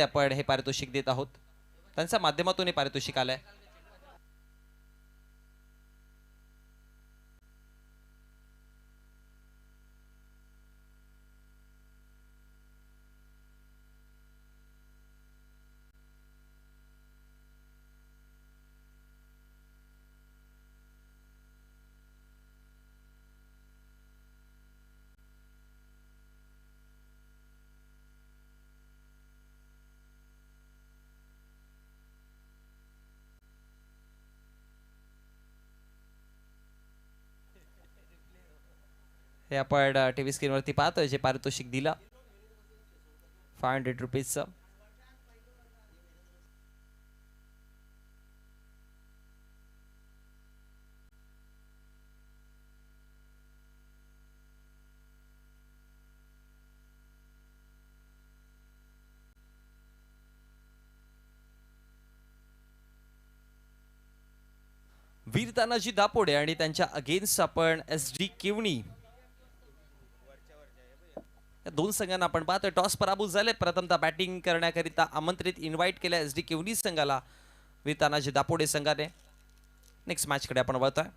आपण हे पारितोषिक देत आहोत. त्यांच्या माध्यमातून हे पारितोषिक आलंय. हे आपण टीव्ही स्क्रीनवरती पाहतोय जे पारितोषिक दिलं 500 रुपीजचं. वीर तानाजी दापोडे आणि त्यांच्या अगेन्स्ट आपण SD किवणी या दोन संघांना आपण पाहतोय. टॉस पराभूत झाले. प्रथमतः बॅटिंग करण्याकरिता आमंत्रित इन्व्हाइट केल्या SD किवणी संघाला वीर तानाजी दापोडे संघाने. नेक्स्ट मॅच कडे आपण वळतोय.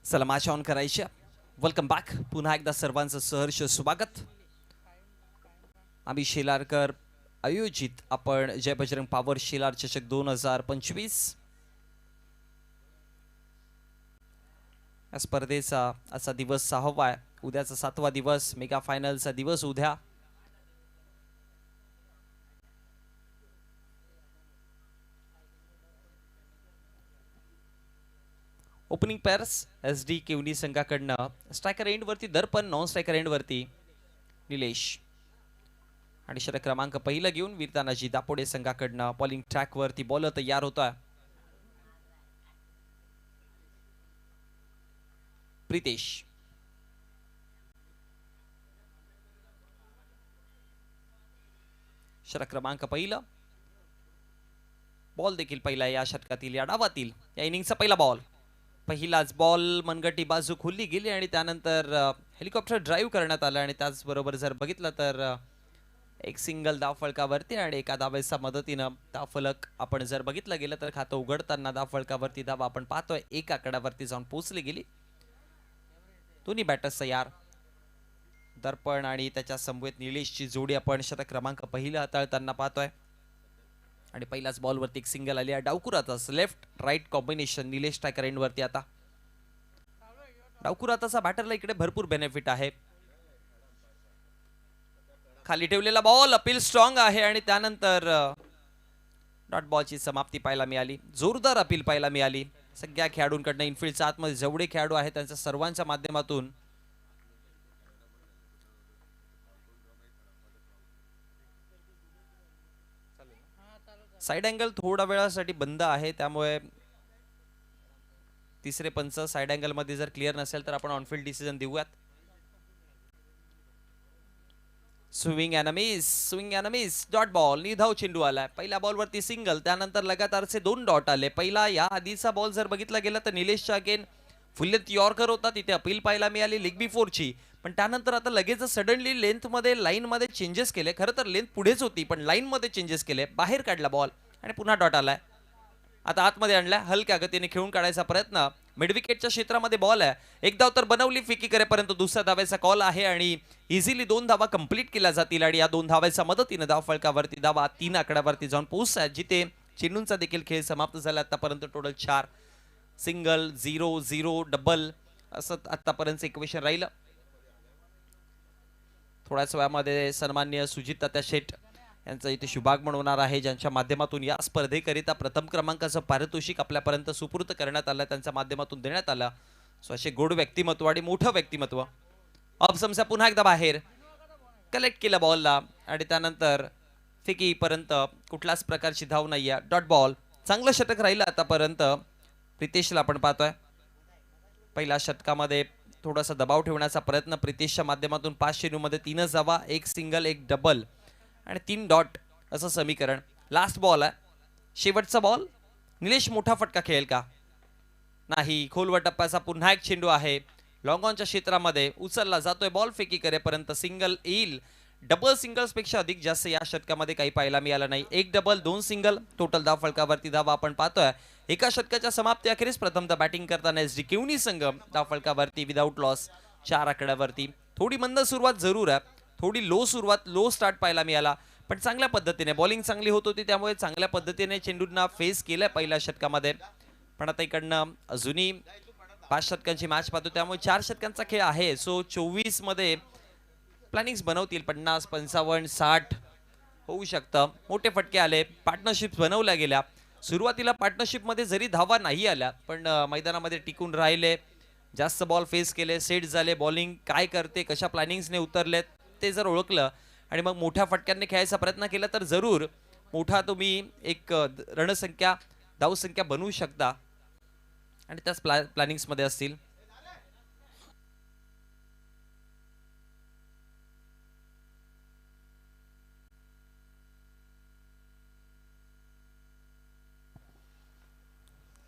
चला मॅच ऑन करायची. Welcome back. पुन्हा एकदा सर्वांचं सहर्ष स्वागत. आम्ही शेलारकर आयोजित आपण जय बजरंग पॉवर शेलार चषक 2025 या स्पर्धेचा असा दिवस 6वा आहे. उद्याचा 7वा दिवस, मेगा फायनलचा दिवस उद्या. ओपनिंग पेअर्स SD किवणी संघाकडनं स्ट्रायकर एंड वरती दर्पण, नॉन स्ट्रायकर एंड वरती निलेश आणि षटक क्रमांक पहिला घेऊन वीर तानाजी दापोडे संघाकडनं बॉलिंग ट्रॅक वरती बॉलर तयार होता प्रितेश. षटक क्रमांक पहिला बॉल देखील पहिला या षटकातील या डावातील या इनिंगचा पहिला बॉल. पहिलाच बॉल मनगटी बाजू खुली गेली आणि त्यानंतर हेलिकॉप्टर ड्राईव्ह करण्यात आला आणि त्याचबरोबर जर बघितलं तर एक सिंगल धाव फलकावरती आणि एका धावेच्या मदतीनं धाव फलक आपण जर बघितलं गेलं तर खातं उघडताना धाव फलकावरती धाव आपण पाहतोय एक आकड्यावरती जाऊन पोहोचली गेली. दोन्ही बॅटर्स तयार. दर्पण आणि त्याच्या समवेत निलेशची जोडी आपण षटक क्रमांक पहिला हाताळताना पाहतोय. आणि पहिल्याच बॉलवरती एक सिंगल आली आहे डावकुरातच left right combination Nilesh striker end वरती. आता डावकुरातचा बॅटरला इकडे भरपूर बेनिफिट आहे. खाली ठेवलेला बॉल अपील स्ट्रॉंग आहे आणि त्यानंतर डॉट बॉलची समाप्ती पाहायला मिळाली. जोरदार अपील पाहायला मिळाली सगळ्या खेळाडूंकडनं. इनफिल्डच्या आतमध्ये जेवढे खेळाडू आहेत त्यांच्या सर्वांच्या माध्यमातून साइड अँगल थोडा वेळासाठी बंद आहे, त्यामुळे तिसरे पंच साइड अँगल मध्ये जर क्लिअर नसेल तर आपण ऑनफिल्ड डिसिजन देऊयात. Swing and miss dot ball. निधाव चेंडू आलाय. पहिल्या बॉलवरती सिंगल, त्यानंतर लगातारचे 2 डॉट आले. पहिला या आधीचा बॉल जर बघितला गेला तर निलेशच्या अगेन फुल लेंथ यॉर्कर होता, तिथे अपील पाहायला मिळाली लेग बिफोरची. पण त्यानंतर आता लगेच सडनली लेंथ मध्ये लाईन मध्ये चेंजेस केले. खरं तर लेंथ पुढेच होती पण लाईन मध्ये चेंजेस केले, बाहेर काढला बॉल आणि पुन्हा डॉट आलाय. आता आतमध्ये आणलाय, हलक्या गतीने खेळून काढायचा प्रयत्न. मिडविकेटच्या क्षेत्रामध्ये बॉल आहे. एक धाव तर बनवली फिकी करेपर्यंत दुसऱ्या धावेचा कॉल आहे आणि इझिली 2 धावा कंप्लीट केल्या जातील आणि या 2 धावांच्या मदतीने धाव फलकावरती धावा 3 आकड्यावरती जाऊन पोहोचतात, जिथे चेंडूंचा देखील खेळ समाप्त झाला. आतापर्यंत टोटल 4 सिंगल 0-0 डबल असं आतापर्यंत इक्वेशन राहिलं. थोड्याच वेळामध्ये सन्माननीय सुजित तात्या शेठ यांचा इथे शुभागमन होणार आहे, ज्यांच्या माध्यमातून या स्पर्धेकरिता प्रथम क्रमांकाचं पारितोषिक आपल्यापर्यंत सुपूर्त करण्यात आलं, त्यांच्या माध्यमातून देण्यात आलं. सो असे गोड व्यक्तिमत्व आणि मोठं व्यक्तिमत्व. ऑप्शनचा पुन्हा एकदा बाहेर कलेक्ट केला बॉलला आणि त्यानंतर फिकी पर्यंत कुठल्याच प्रकारची धाव नाहीये. Dot ball. चांगलं षटक राहिलं आतापर्यंत. प्रितेशला आपण पाहतोय पहिल्या षटकामध्ये थोडासा दबाव ठेवण्याचा प्रयत्न प्रितेशच्या माध्यमातून. 5 चेंडूमध्ये 3 धावा, 1 सिंगल 1 डबल आणि 3 डॉट असं समीकरण. लास्ट बॉल आहे, शेवटचा बॉल. निलेश मोठा फटका खेळेल का? नाही. खोलवर टप्प्याचा पुन्हा एक चेंडू आहे. लॉंग ऑनच्या क्षेत्रामध्ये उचलला जातोय बॉल. फेकी करेपर्यंत सिंगल येईल. डबल सिंगल्स पेक्षा अधिक जास्त या षटकामध्ये काही पाहायला मिळालं नाही. 1 डबल 2 सिंगल टोटल धाव फलकावरती धावा आपण पाहतोय. एका षटकाच्या समाप्ती अखेरीस प्रथमतः बॅटिंग करताना एसडी किवनी संघ धाव फलकावरती विदाऊट लॉस 4 आकड्यावरती. थोडी मंद सुरुवात जरूर आहे, थोडी लो सुरुवात, लो स्टार्ट पाहायला मिळाला, पण चांगल्या पद्धतीने बॉलिंग चांगली होत होती, त्यामुळे चांगल्या पद्धतीने चेंडूंना फेस केलंय पहिल्या षटकामध्ये. पण आता इकडनं अजूनही 5 षटकांची मॅच पाहतो, त्यामुळे 4 षटकांचा खेळ आहे. सो 24 मध्ये प्लॅनिंग्स बनवतील. 50 55 60 होऊ शकतं. मोठे फटके आले, पार्टनरशिप बनवल्या गेल्या. सुरुवातीला पार्टनरशिप मध्ये जरी धावा नाही आल्या पण मैदानामध्ये टिकून राहिले, जास्त बॉल फेस केले, सेट झाले, बॉलिंग काय करते, कशा प्लॅनिंग्सने उतरलेत ते जर ओळखलं आणि मग मोठ्या फटक्यांनी खेळायचा प्रयत्न केला तर जरूर मोठा तुम्ही एक रणसंख्या धावसंख्या बनवू शकता आणि त्याच प्लॅनिंग्स मध्ये असतील.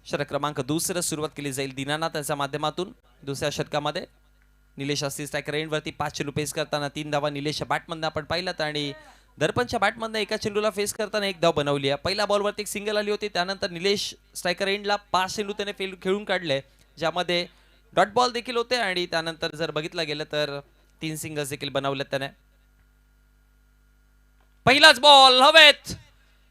षटक क्रमांक 2 सुरुवात केली जाईल दीनानाथच्या माध्यमातून. दुसऱ्या षटकामध्ये निलेश असतील स्ट्रायकर एंड वरती. 5 चेंडू फेस करताना 3 धावा निलेशच्या बॅटमधनं आपण पाहिलं आणि दर्पणच्या बॅटमधनं एका चेंडूला फेस करताना 1 धाव बनवली आहे. पहिल्या बॉलवरती एक सिंगल आली होती, त्यानंतर निलेश स्ट्रायकर एंडला 5 चेंडू त्याने खेळून काढले, ज्यामध्ये डॉट बॉल देखील होते आणि त्यानंतर जर बघितलं गेलं तर 3 सिंगल्स देखील बनवले त्याने. पहिलाच बॉल हवेत,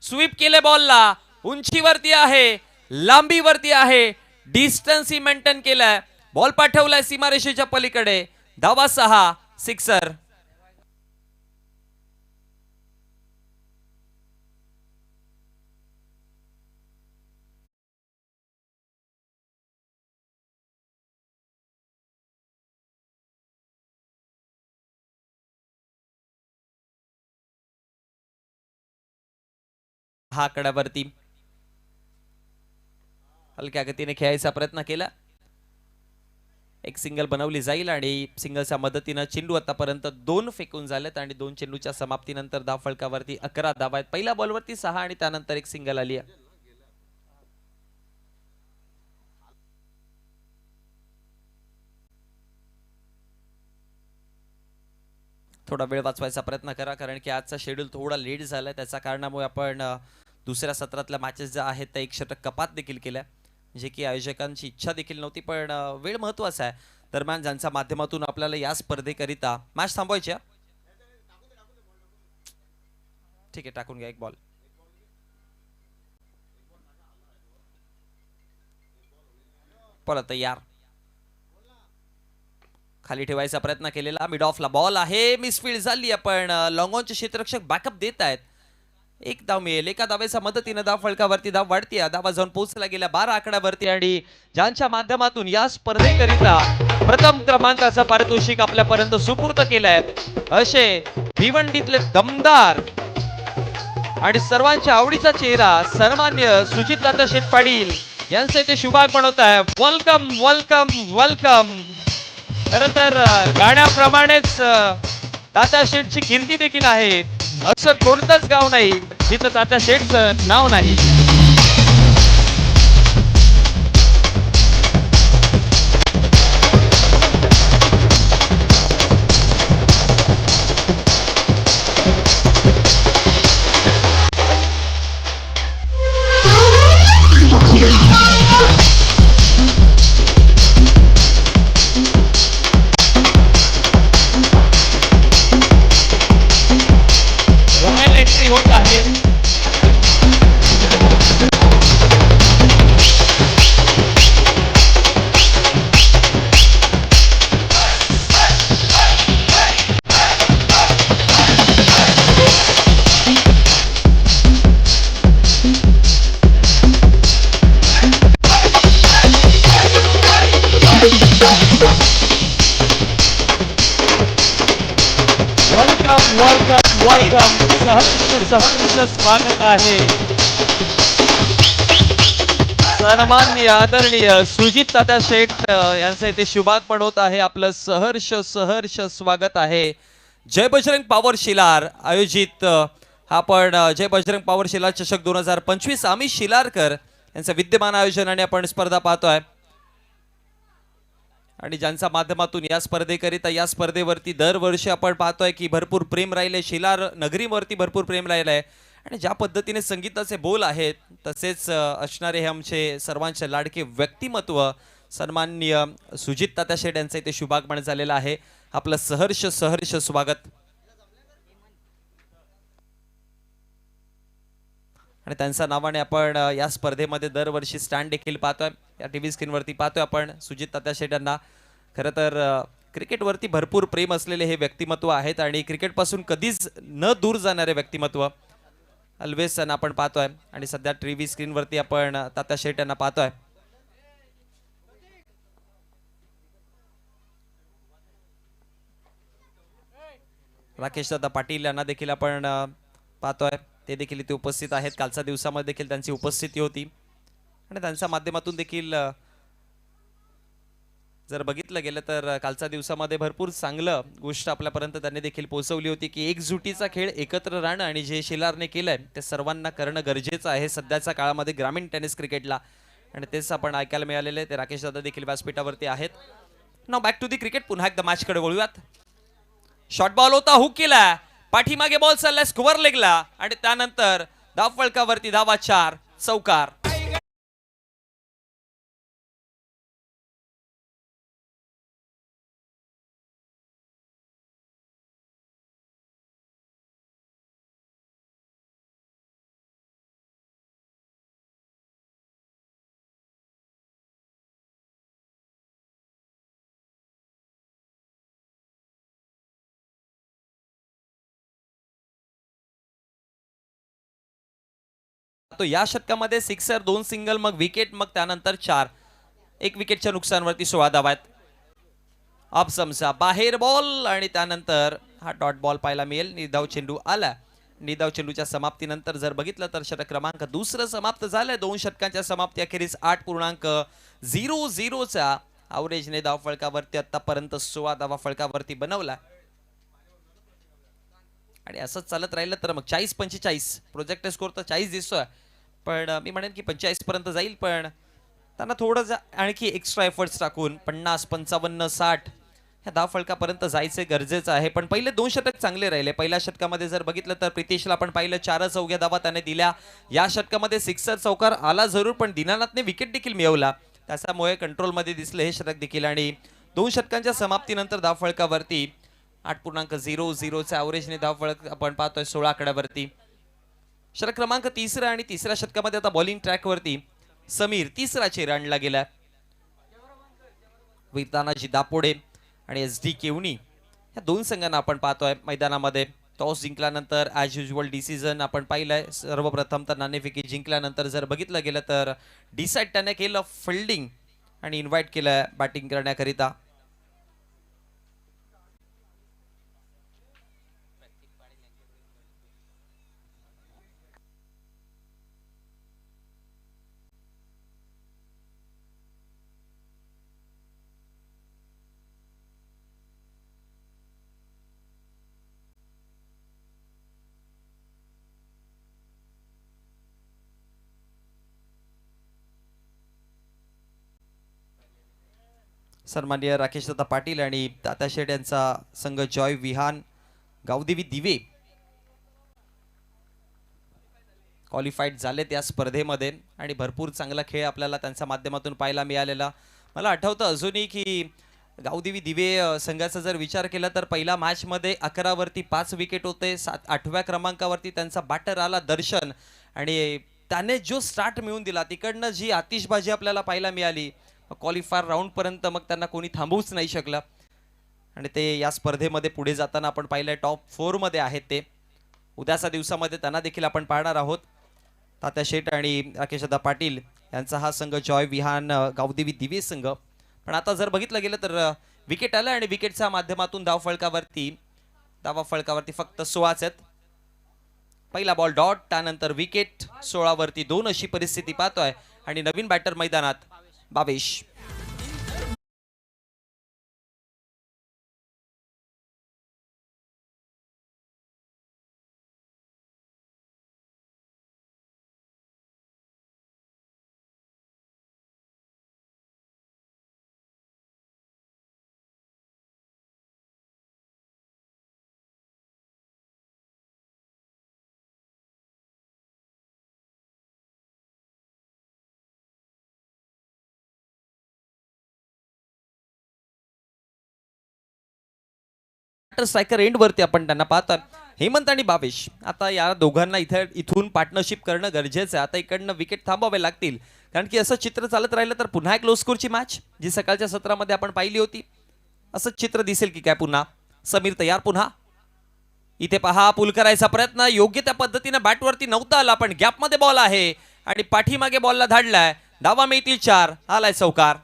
स्वीप केले बॉलला, उंचीवरती आहे, लांबीवरती आहे, डिस्टन्स ही मेंटेन केलाय, बॉल पाठवलाय सीमारेषेच्या पलीकडे. धावा 6, सिक्सर. हा आकड्यावरती हलक्या गतीने खेळायचा प्रयत्न केला. एक सिंगल बनवली जाईल आणि सिंगलच्या मदतीने चेंडू आतापर्यंत 2 फेकून झालेत आणि 2 चेंडूच्या समाप्तीनंतर धाव फलकावरती 11 धावा आहेत. पहिल्या बॉलवरती 6 आणि त्यानंतर एक सिंगल आली आहे. थोडा वेळ वाचवायचा प्रयत्न करा, कारण की आजचा शेड्यूल थोडा लेट झालाय, त्याच्या कारणामुळे आपण दुसऱ्या सत्रातल्या मॅचेस ज्या आहेत त्या 1 षटक कपात देखील केल्या, जे की आयोजकांची इच्छा देखील नव्हती, पण वेळ महत्वाचा आहे. दरम्यान ज्यांच्या माध्यमातून आपल्याला या स्पर्धेकरिता मॅच थांबवायची. ठीक आहे, टाकून घ्या एक बॉल. बोला तयार, खाली ठेवायचा प्रयत्न केलेला, मिड ऑफला बॉल आहे, मिसफील्ड झाली. आपण लॉंगॉनचे क्षेत्ररक्षक बॅकअप देत आहेत. एक धाव मिळेल, एका धावेच्या मदतीने धाव फलकावरती धाव वाढती, धावा जाऊन पोहोचला गेल्या 12 आकड्यावरती आणि ज्यांच्या माध्यमातून या स्पर्धेकरिता प्रथम क्रमांकाचा पारितोषिक आपल्यापर्यंत सुपूर्द केलाय असे भिवंडीतले दमदार आणि सर्वांच्या आवडीचा चेहरा सन्मान्य सुजितदादा शेठ पाटील यांचे ते शुभाग बनवत आहे. Welcome welcome welcome. खरं तर गाण्याप्रमाणेच तात्या शेठची कीर्ती देखील आहे. असं कोणतंच गाव नाही जिथं तात्या शेठचं नाव नाही. होत आहे. स्वागत आहे सन्माननीय आदरणीय सुजित तात्या शेठ यांचे ते शुभाग पण होत आहे. आपलं सहर्ष सहर्ष स्वागत आहे. जय बजरंग पॉवर शिलार आयोजित आपण जय बजरंग पॉवर शिलार चषक 2025 अमित शिलारकर यांचं विद्यमान आयोजनाने आपण स्पर्धा पाहतोय आणि ज्यांच्या माध्यमातून या स्पर्धेकरिता या स्पर्धेवरती दरवर्षी आपण पाहतोय की भरपूर प्रेम राहिले. शिलार नगरीवरती भरपूर प्रेम राहिलं आहे आणि ज्या पद्धतीने संगीताचे बोल आहेत तसेच असणारे हे आमचे सर्वांचे लाडके व्यक्तिमत्व सन्माननीय सुजित तात्या शेठ यांचे ते शुभागमन झालेलं आहे. आपलं सहर्ष सहर्ष स्वागत. आणि त्यांच्या नावाने आपण या स्पर्धेमध्ये दरवर्षी स्टँड देखील पाहतोय. या टीव्ही स्क्रीनवरती पाहतोय आपण सुजित तात्या शेठ यांना. खरं तर क्रिकेटवरती भरपूर प्रेम असलेले हे व्यक्तिमत्व आहेत आणि क्रिकेटपासून कधीच न दूर जाणारे व्यक्तिमत्व ऑलवेज आपण पाहतोय आणि सध्या टीव्ही स्क्रीनवरती आपण तात्या शेठ यांना पाहतोय. राकेश दादा पाटील यांना देखील आपण पाहतोय. ते देखील इथे उपस्थित आहेत. कालच्या दिवसामध्ये देखील त्यांची उपस्थिती होती आणि त्यांच्या माध्यमातून देखील जर बघितलं गेलं तर कालच्या दिवसामध्ये भरपूर चांगलं गोष्ट आपल्यापर्यंत त्यांनी देखील पोहोचवली होती की एकजुटीचा खेळ एकत्र राहणं आणि जे शिलारने केलंय ते सर्वांना करणं गरजेचं आहे सध्याच्या काळामध्ये ग्रामीण टेनिस क्रिकेटला आणि तेच आपण ऐकायला मिळालेले. ते राकेश दादा देखील व्यासपीठावरती आहेत. Now back to the cricket. पुन्हा एकदा मॅचकडे वळूयात. शॉर्ट बॉल होता, हुक केला, पाठीमागे बॉल चालला स्क्वेअर लेगला आणि त्यानंतर धाव फलकावरती धावा 4 चौकार. तो या षटकामध्ये सिक्सर 2 सिंगल मग विकेट मग त्यानंतर 4. 1 विकेटच्या नुकसानवरती 16 धावा आहेत. ऑफ समजा बाहेर बॉल आणि त्यानंतर हा डॉट बॉल पाहायला मिळेल. निधाव चेंडू आला. निधाव चेंडूच्या समाप्तीनंतर जर बघितलं तर षटक क्रमांक 2 समाप्त झालंय. 2 षटकांच्या समाप्ती अखेरीस 8.00 चा अवरेजने धाव फळकावरती आतापर्यंत 16 धावा फळकावरती बनवला आणि असंच चालत राहिलं तर मग 40-45 प्रोजेक्ट स्कोर तर 40 दिसतोय पण मी म्हणेन की 45 पर्यंत जाईल. पण त्यांना थोडं आणखी एक्स्ट्रा एफर्ट्स टाकून 50, 55, 60 ह्या धाव फलकापर्यंत जायचे गरजेचं आहे. पण पहिले 2 षटक चांगले राहिले. पहिल्या षटकामध्ये जर बघितलं तर प्रितेशला आपण पाहिलं 4 चौघ्या धावा त्याने दिल्या. या षटकामध्ये सिक्सर चौकार आला जरूर पण दीनानाथने विकेट देखील मिळवला. त्याच्यामुळे कंट्रोलमध्ये दिसले हे षटक देखील आणि 2 षटकांच्या समाप्तीनंतर धाव फलकावरती 8.00 चा ॲव्हरेजने धाव फलक आपण पाहतोय 16 आकड्यावरती. षटक क्रमांक 3 आणि 3ऱ्या षटकामध्ये आता बॉलिंग ट्रॅकवरती समीर 3रा चेहरा आणला गेला. वीरतानाजी दापोडे आणि SD केवणी या दोन संघांना आपण पाहतोय मैदानामध्ये. टॉस जिंकल्यानंतर ॲज युजल डिसिजन आपण पाहिलंय. सर्वप्रथम तर नाणेफेकी जिंकल्यानंतर जर बघितलं गेलं तर डिसाईड त्याने केलं फिल्डिंग आणि इन्व्हाइट केलं बॅटिंग करण्याकरिता. सन्माननीय राकेशदादा पाटील आणि तात्या शेठ यांचा संघ जॉय विहान गावदेवी दिवे क्वालिफाईड झाले त्या स्पर्धेमध्ये आणि भरपूर चांगला खेळ आपल्याला त्यांच्या माध्यमातून पाहायला मिळालेला. मला आठवतं अजूनही की गावदेवी दिवे संघाचा जर विचार केला तर पहिल्या मॅचमध्ये 11 वरती 5 विकेट होते. 8व्या क्रमांकावरती त्यांचा बॅटर आला दर्शन आणि त्याने जो स्टार्ट मिळून दिला तिकडनं जी आतिषबाजी आपल्याला पाहायला मिळाली क्वालिफायर राऊंडपर्यंत, मग त्यांना कोणी थांबवूच नाही शकलं आणि ते या स्पर्धेमध्ये पुढे जाताना आपण पाहिलंय टॉप 4 मध्ये आहेत ते. उद्याच्या दिवसामध्ये त्यांना देखील आपण पाहणार आहोत. तात्या शेठ आणि राकेशदादा पाटील यांचा हा संघ जॉय विहान गावदेवी दिवे संघ. पण आता जर बघितलं गेलं तर विकेट आलं आणि विकेटच्या माध्यमातून धावा फळकावरती फक्त 16च आहेत. पहिला बॉल डॉट, त्यानंतर विकेट, 16 वरती 2 अशी परिस्थिती पाहतोय आणि नवीन बॅटर मैदानात भावेश. स्ट्रायकर एंड वरती आपण त्यांना पाहतोय हेमंत आणि भावेश. आता या दोघांना इथून पार्टनरशिप करणं गरजेचं आहे. आता इकडनं विकेट थांबावे लागतील कारण की असं चित्र चालत राहिलं तर पुन्हा एक लो स्कोरची मॅच जी सकाळच्या सत्रामध्ये आपण पाहिली होती असंच चित्र दिसेल की काय पुन्हा. समीर तयार पुन्हा. इथे पहा पुल करायचा प्रयत्न योग्य त्या पद्धतीने बॅटवरती नव्हता आला पण गॅपमध्ये बॉल आहे आणि पाठीमागे बॉलला धाडलाय. धावा मिळतील 4. आलाय चौकार.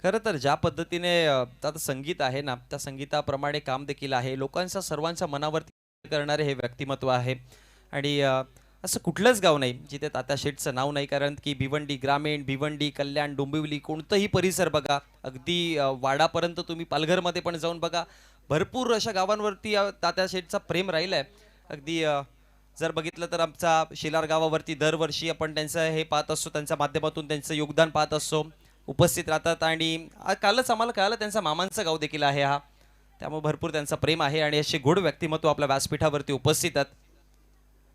खरं तर ज्या पद्धतीने आता संगीत आहे ना त्या संगीताप्रमाणे काम देखील आहे. लोकांच्या सर्वांच्या मनावरती करणारे हे व्यक्तिमत्व आहे आणि असं कुठलंच गाव नाही जिथे तात्या शेठचं नाव नाही. कारण की भिवंडी ग्रामीण, भिवंडी, कल्याण, डोंबिवली कोणतंही परिसर बघा, अगदी वाडापर्यंत तुम्ही पालघरमध्ये पण जाऊन बघा, भरपूर अशा गावांवरती तात्या शेठचा प्रेम राहिलाय. अगदी जर बघितलं तर आमचा शेलार गावावरती दरवर्षी आपण त्यांचं हे पाहत असतो, त्यांच्या माध्यमातून त्यांचं योगदान पाहत असतो, उपस्थित राहतात आणि कालच आम्हाला कळालं त्यांचा मामांचं गाव देखील आहे हा. त्यामुळे भरपूर त्यांचं प्रेम आहे आणि असे गोड व्यक्तिमत्व आपल्या व्यासपीठावरती उपस्थित आहेत.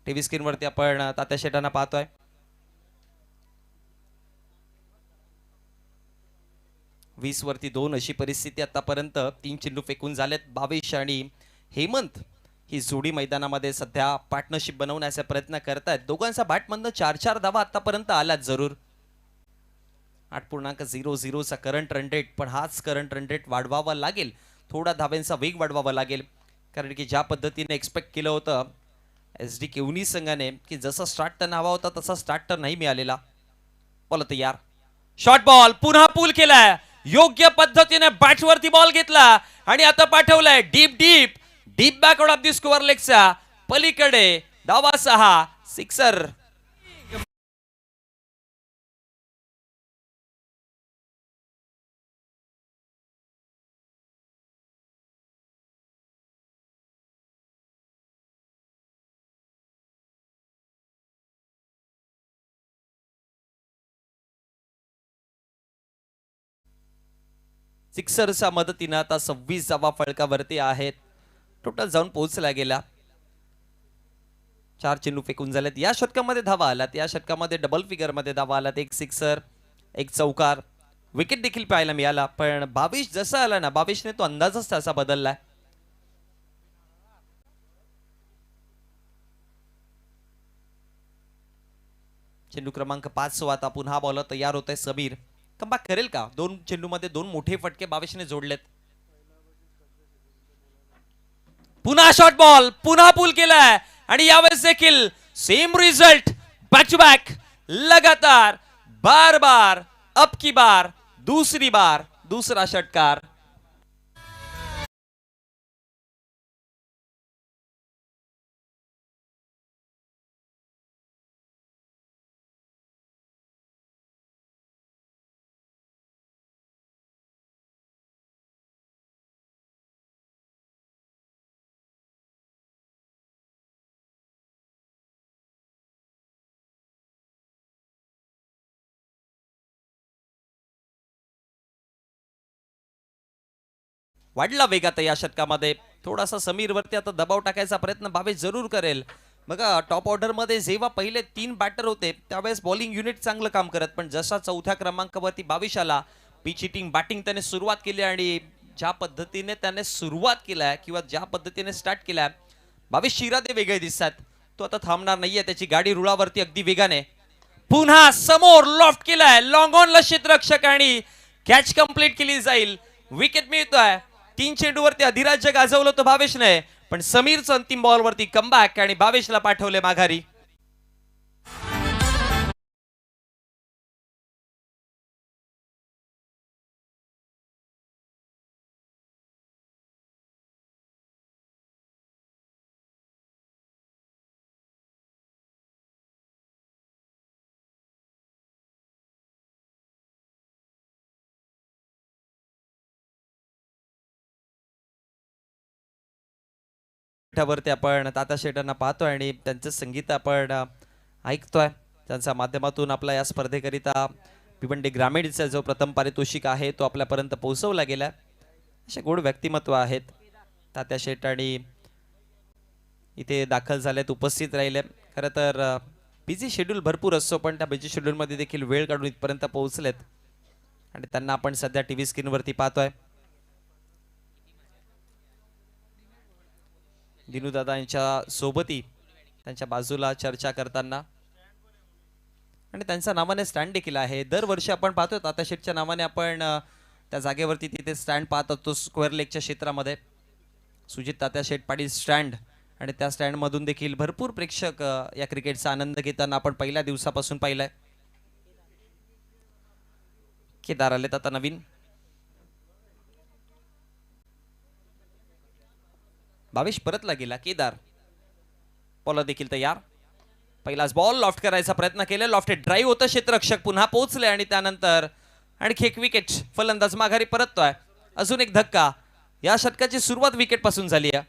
टीव्ही स्क्रीनवरती आपण तात्या शेटांना पाहतोय. वीस वरती 2 अशी परिस्थिती आतापर्यंत. 3 चेंडू फेकून झालेत. भावेश आणि हेमंत ही जोडी मैदानामध्ये सध्या पार्टनरशिप बनवण्याचा प्रयत्न करतायत. दोघांचा बॅटमधनं 4-4 धावा आतापर्यंत आल्यात जरूर. 8.00 चा करंट रन रेट, पण हाच करंट रन रेट वाढवावा लागेल. थोडा धाब्यांचा वेग वाढवावा लागेल कारण की ज्या पद्धतीने एक्सपेक्ट केलं होतं SD केवनी संघाने की जसा स्टार्ट त्यांना हवा होता तसा स्टार्ट तर नाही मिळालेला. बॉल तयार, शॉर्ट बॉल, पुन्हा पूल केलाय, योग्य पद्धतीने बॅटवरती बॉल घेतला आणि आता पाठवलाय deep deep deep backward of the score लेगच्या पलीकडे. धावा 6, सिक्सर. सिक्सरच्या मदतीनं आता 26 धावा फळकावरती आहेत. टोटल जाऊन पोहोचला गेला 4 चेंडू फेकून झालेत. या षटकामध्ये धावा आलात, या षटकामध्ये डबल फिगर मध्ये धावा आलात. एक सिक्सर, एक चौकार, विकेट देखील पाहायला मिळाला. पण 22 जसा आला ना, 22ने तो अंदाजच तसा बदललाय. चेंडू क्रमांक 5 आता पुन्हा बॉलर तयार होत आहे. समीर कमबॅक करेल का? 2 चेंडूमध्ये 2 मोठे फटके 22ने जोडलेत. पुन्हा शॉर्ट बॉल, पुन्हा पुल केलाय आणि यावेळेस देखील same result. Back to back, लगातार, बार बार, अब की बार, दूसरी बार, दूसरा षटकार. वाढला वेगात या षटकामध्ये. थोडासा समीर वरती आता दबाव टाकायचा प्रयत्न 22 जरूर करेल. बघा टॉप ऑर्डर मध्ये जेव्हा पहिले 3 बॅटर होते त्यावेळेस बॉलिंग युनिट चांगलं काम करत, पण जसा चौथ्या क्रमांकावरती 22 आला, पिच हिटिंग बॅटिंग त्याने सुरुवात केली आणि ज्या पद्धतीने त्याने सुरुवात केलाय किंवा ज्या पद्धतीने स्टार्ट केलाय, 22 शिरादे वेगळे दिसतात. तो आता थांबणार नाहीये, त्याची गाडी रुळावरती अगदी वेगाने. पुन्हा समोर लॉफ्ट केलाय, लॉंग ऑनला क्षेत्ररक्षक आणि कॅच कंप्लीट केली जाईल. विकेट मिळतोय. 3 चेंडूवरती अधिराज्य गाजवलं तो 22ने, पण समीरचं अंतिम बॉलवरती कमबॅक आणि 22ला पाठवले माघारी. वरती आपण ताता शेटांना पाहतोय आणि त्यांचं संगीत आपण ऐकतोय. त्यांच्या माध्यमातून आपला या स्पर्धेकरिता भिवंडी ग्रामीणचा जो प्रथम पारितोषिक आहे तो आपल्यापर्यंत पोहोचवला गेला. असे गोड व्यक्तिमत्व आहेत तात्या शेट आणि इथे दाखल झालेत, उपस्थित राहिले. खरं तर बिझी शेड्यूल भरपूर असतो, पण त्या बिझी शेड्यूलमध्ये देखील वेळ काढून इथपर्यंत पोहोचलेत आणि त्यांना आपण सध्या टीव्ही स्क्रीनवरती पाहतोय. दिनू दादा यांच्या सोबती त्यांच्या बाजूला चर्चा करताना आणि त्यांच्या नावाने स्टँड देखील आहे. दरवर्षी आपण पाहतो तात्या शेटच्या नावाने आपण त्या जागेवरती तिथे स्टँड पाहत असतो स्क्वेअर लेगच्या क्षेत्रामध्ये. सुजित तात्या शेट पाटील स्टँड आणि त्या स्टँड मधून देखील भरपूर प्रेक्षक या क्रिकेटचा आनंद घेताना आपण पहिल्या दिवसापासून पाहिलंय. केदार आलेत आता नवीन. 22 परतला गेला. केदार बॉलर देखील तयार. पहिलाच बॉल लॉफ्ट करायचा प्रयत्न केला. लॉफ्टेड ड्राईव्ह होतं, क्षेत्ररक्षक पुन्हा पोहोचले आणि त्यानंतर आणखी एक विकेट. फलंदाज माघारी परततोय. अजून एक धक्का. या षटकाची सुरुवात विकेट पासून झाली आहे.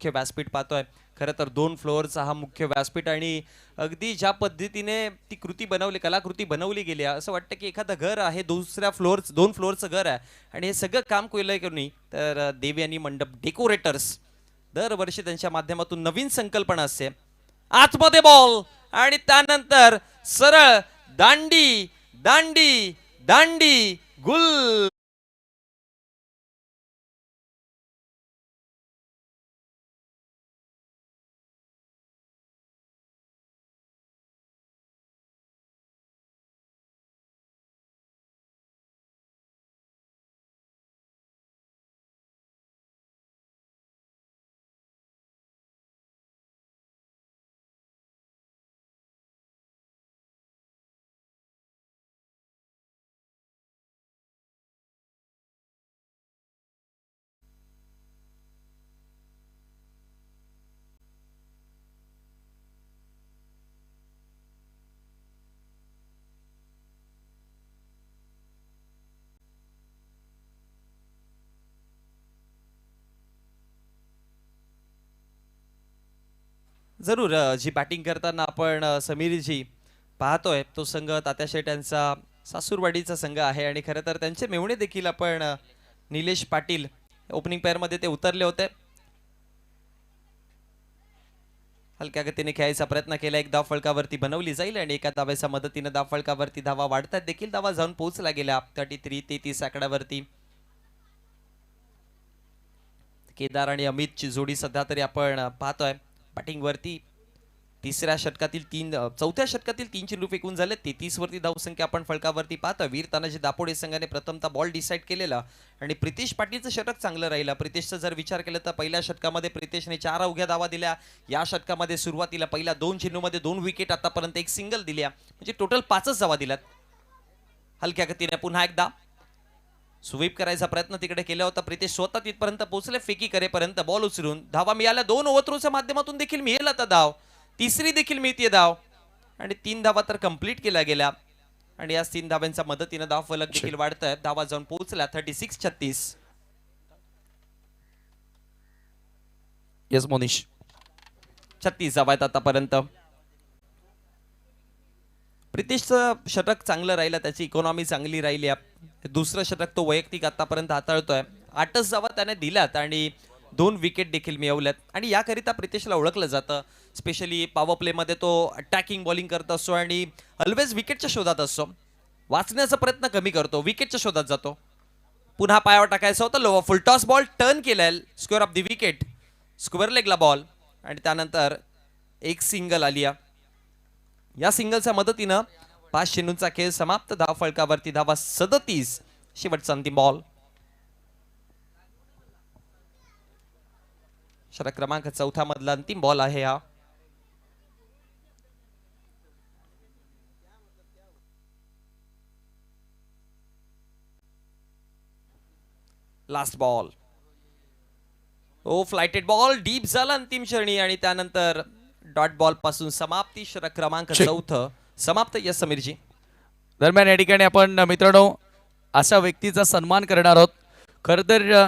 मुख्य व्यासपीठ पाहतोय. खरं तर 2 फ्लोअरचा हा मुख्य व्यासपीठ आणि अगदी ज्या पद्धतीने ती कृती बनवली, कलाकृती बनवली गेली आहे, असं वाटतं की एखादं घर आहे, दुसऱ्या फ्लोअर 2 फ्लोअरचं घर आहे आणि हे सगळं काम केलंय कोणी तर देवी आणि मंडप डेकोरेटर्स. दरवर्षी त्यांच्या माध्यमातून नवीन संकल्पना असते. आतमध्ये बॉल आणि त्यानंतर सरळ दांडी दांडी दांडी गुल. जरूर जी बॅटिंग करताना आपण समीरजी पाहतोय तो संघ तात्याशेठ यांचा सासूरवाडीचा संघ आहे आणि खरं तर त्यांचे मेहुणे देखील आपण निलेश पाटील ओपनिंग पेअरमध्ये ते उतरले होते. हलक्या गतीने खेळायचा प्रयत्न केला. एक धाव फलकावरती बनवली जाईल आणि एका धावेच्या मदतीने धाव फलकावरती धावा वाढतात देखील. धावा जाऊन पोहोचला गेल्या 33 आकड्यावरती. केदार आणि अमितची जोडी सध्या तरी आपण पाहतोय बॅटिंग वरती. चौथ्या षटकातील 3 चेंडू फेकून झाले. 33 वरती धावसंख्या आपण फलकावरती पाहतोय. वीर तानाजी दापोडे संघाने प्रथमतः बॉल डिसाईड केलेला आणि प्रितेश पाटीलचं षटक चांगलं राहिलं. प्रितेशचा जर विचार केला तर पहिल्या षटकामध्ये प्रितेशने 4 अवघ्या धावा दिल्या. या षटकामध्ये सुरुवातीला पहिल्या 2 चेंडूमध्ये 2 विकेट, आतापर्यंत एक सिंगल दिल्या, म्हणजे टोटल 5च धावा दिल्यात. हलक्या गतीने पुन्हा एकदा स्वीप करायचा प्रयत्न तिकडे केला होता. प्रितेश स्वतः तिथपर्यंत पोहोचले. फेकी करेपर्यंत बॉल उचलून धावा मिळाल्या. 2 ओव्हरथ्रोच्या माध्यमातून देखील मिळेल आता धाव. तिसरी देखील मिळते धाव आणि 3 धावा तर कंप्लीट केल्या गेल्या आणि या 3 धाव्यांच्या मदतीने धाव फलक देखील वाढत आहे. धावा जाऊन पोहोचल्या 36-36. येस मोनिश, 36 धावा आहेत आतापर्यंत. प्रितेशचं षटक चांगलं राहिलं, त्याची इकॉनॉमी चांगली राहिली. दुसरं षटक तो वैयक्तिक आतापर्यंत हाताळतोय. 8च धावा त्याने दिल्यात आणि 2 विकेट देखील मिळवल्यात आणि याकरिता प्रितेशला ओळखलं जातं. स्पेशली पॉवर प्लेमध्ये तो अटॅकिंग बॉलिंग करत असतो आणि ऑलवेज विकेटच्या शोधात असतो. वाचण्याचा प्रयत्न कमी करतो, विकेटच्या शोधात जातो. पुन्हा पायावर टाकायचं होतं. Low full toss ball turn केलाय. Square off the wicket, square लेगला बॉल आणि त्यानंतर एक सिंगल आली. या सिंगलच्या मदतीनं 5 चेंडूंचा खेळ समाप्त. धाव फलकावरती धावा 37. शेवटचा अंतिम बॉल. षटक क्रमांक 4 मधला अंतिम बॉल आहे हा. Last ball. Oh flighted ball deep झाला अंतिम क्षणी आणि त्यानंतर डॉट बॉल पासून समाप्ती. षटक क्रमांक 4 समाप्त. यस समीरजी. दरम्यान या ठिकाणी आपण मित्रांनो अशा व्यक्तीचा सन्मान करणार आहोत. खरं तर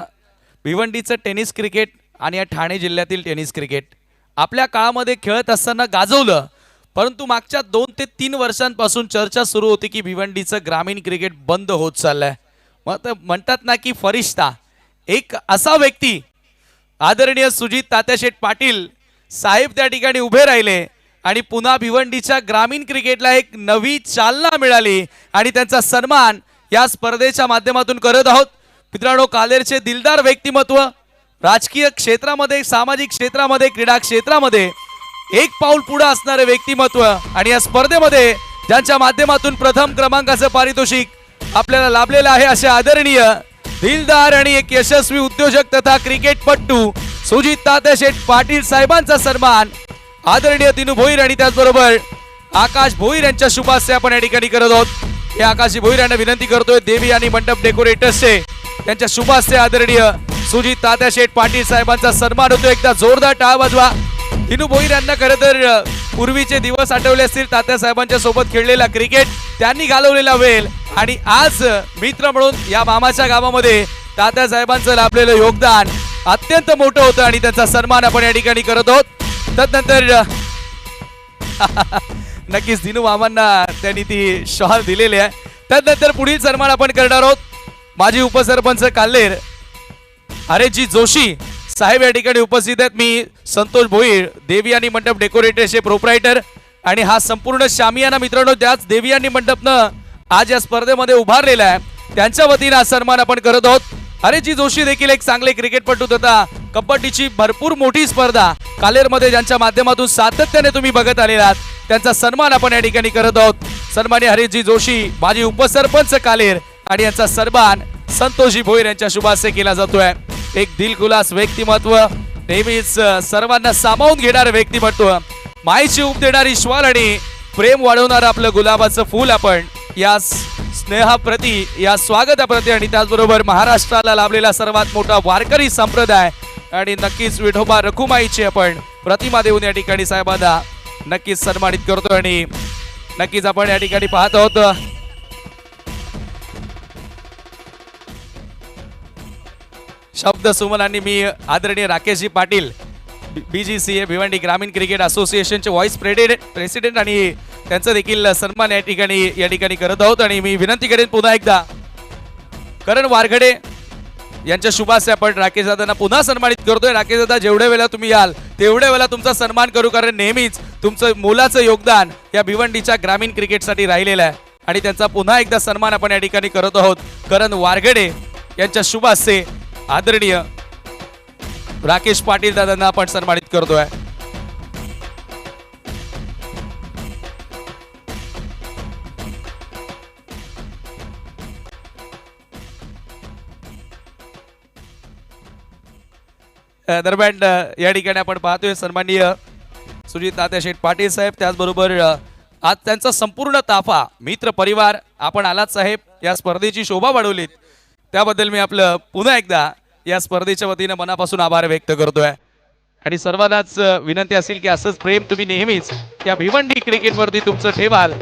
भिवंडीचं टेनिस क्रिकेट आणि या ठाणे जिल्ह्यातील टेनिस क्रिकेट आपल्या काळामध्ये खेळत असताना गाजवलं, परंतु मागच्या 2 ते 3 वर्षांपासून चर्चा सुरू होती की भिवंडीचं ग्रामीण क्रिकेट बंद होत चाललंय. मग म्हणतात ना की फरिश्ता, एक असा व्यक्ती आदरणीय सुजित तात्याशेठ पाटील साहेब त्या ठिकाणी उभे राहिले आणि पुन्हा भिवंडीच्या ग्रामीण क्रिकेटला एक नवी चालना मिळाली आणि त्यांचा सन्मान या स्पर्धेच्या माध्यमातून करत आहोत. मित्रांनो, कालेरचे दिलदार व्यक्तिमत्व राजकीय क्षेत्रामध्ये, सामाजिक क्षेत्रामध्ये, क्रीडा क्षेत्रामध्ये एक पाऊल पुढे असणारे व्यक्तिमत्व आणि या स्पर्धेमध्ये ज्यांच्या माध्यमातून प्रथम क्रमांकाचं पारितोषिक आपल्याला लाभलेलं आहे असे आदरणीय दिलदार आणि एक यशस्वी उद्योजक तथा क्रिकेटपटू सुजित तात्याशेठ पाटील साहेबांचा सन्मान आदरणीय दिनू भोईर आणि त्याचबरोबर आकाश भोईर यांच्या शुभ हस्ते आपण या ठिकाणी करत आहोत. हे आकाश भोईर यांना विनंती करतोय देवी आणि मंडप डेकोरेटर्सचे त्यांच्या शुभ हस्ते आदरणीय सुजित तात्याशेठ पाटील साहेबांचा सन्मान होतो. एकदा जोरदार टाळ वाजवा. दिनू भोईर यांना खरं तर पूर्वीचे दिवस आठवले असतील. तात्या साहेबांच्या सोबत खेळलेला क्रिकेट, त्यांनी घालवलेला वेळ आणि आज मित्र म्हणून या मामाच्या गावामध्ये तात्या साहेबांचं लाभलेलं योगदान अत्यंत मोठं होतं आणि त्यांचा सन्मान आपण या ठिकाणी करत आहोत. तदनंतर नक्कीच दिनू मामांना त्यांनी ती शॉल दिलेली आहे. त्यानंतर पुढील सन्मान आपण करणार आहोत. माजी उपसरपंच काल्हेर हरेशजी जोशी साहेब या ठिकाणी उपस्थित आहेत. मी संतोष भोईर, देवी आणि मंडप डेकोरेटरचे प्रोप्रायटर आणि हा संपूर्ण शामियाना मित्रांनो त्याच देवी आणि मंडपनं आज या स्पर्धेमध्ये उभारलेला आहे. त्यांच्या वतीने हा सन्मान आपण करत आहोत. हरेशजी जोशी देखील एक चांगले क्रिकेटपटू तथा कबड्डीची भरपूर मोठी स्पर्धा कालेरमध्ये ज्यांच्या माध्यमातून सातत्याने तुम्ही बघत आलेला आहात, त्यांचा सन्मान आपण या ठिकाणी करत आहोत. सन्माननीय हरेशजी जोशी माजी उपसरपंच कालेर आणि यांचा सन्मान संतोषजी भोईर यांच्या शुभ हस्ते केला जातोय. एक दिलखुलास व्यक्तिमत्व, नेहमीच सर्वांना सामावून घेणारे व्यक्तिमत्व, मायेची ऊब देणारी श्वाल आणि प्रेम वाढवणारं आपलं गुलाबाचं फूल आपण या स्नेहाप्रती, या स्वागताप्रती आणि त्याचबरोबर महाराष्ट्राला लाभलेला सर्वात मोठा वारकरी संप्रदाय आणि नक्कीच विठोबा रखुमाईची आपण प्रतिमा देऊन या ठिकाणी साहेबांना नक्कीच सन्मानित करतो. आणि नक्कीच आपण या ठिकाणी पाहत आहोत शब्द सुमनांनी मी आदरणीय राकेशजी पाटील BGCA भिवंडी ग्रामीण क्रिकेट असोसिएशनचे व्हाईस प्रेसिडेंट आणि त्यांचा देखील सन्मान या ठिकाणी करत आहोत. आणि मी विनंती करेन पुन्हा एकदा करण वारघडे यांच्या शुभाशय आपण राकेश दादांना पुन्हा सन्मानित करतोय. राकेश दादा, जेवढ्या वेळा तुम्ही याल तेवढ्या वेळा तुमचा सन्मान करू, कारण नेहमीच तुमचं मोलाचं योगदान या भिवंडीच्या ग्रामीण क्रिकेटसाठी राहिलेलं आहे. आणि त्यांचा पुन्हा एकदा सन्मान आपण या ठिकाणी करत आहोत. करण वारघडे यांच्या शुभाशय आदरणीय राकेश पाटील दादांना आपण सन्मानित करतोय. दरम्यान या ठिकाणी आपण पाहतोय सन्माननीय सुजित तात्या शेठ पाटील साहेब, त्याचबरोबर आज त्यांचा संपूर्ण ताफा मित्र परिवार आपण आलात साहेब. या स्पर्धेची शोभा वाढवलीत त्याबद्दल मी आपलं पुन्हा एकदा या स्पर्धेच्या वतीने मनापासून आभार व्यक्त करतोय. आणि सर्वांनाच विनंती असेल की असंच प्रेम तुम्ही नेहमीच या भिवंडी क्रिकेटवरती तुमचं ठेवाल.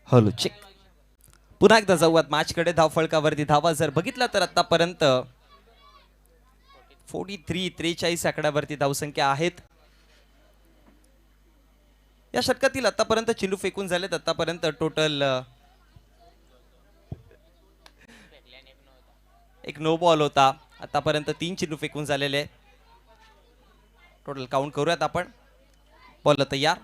Hello check. पुन्हा एकदा जाऊयात मॅचकडे. धावफळकावरती धावा जर बघितला तर आतापर्यंत 43 आकड्यावरती धावसंख्या आहेत. या षटकातील आतापर्यंत चेंडू फेकून झालेत. आतापर्यंत टोटल एक नो बॉल होता. आतापर्यंत 3 चेंडू फेकून झालेले. टोटल काउंट करूयात आपण. बॉल तयार.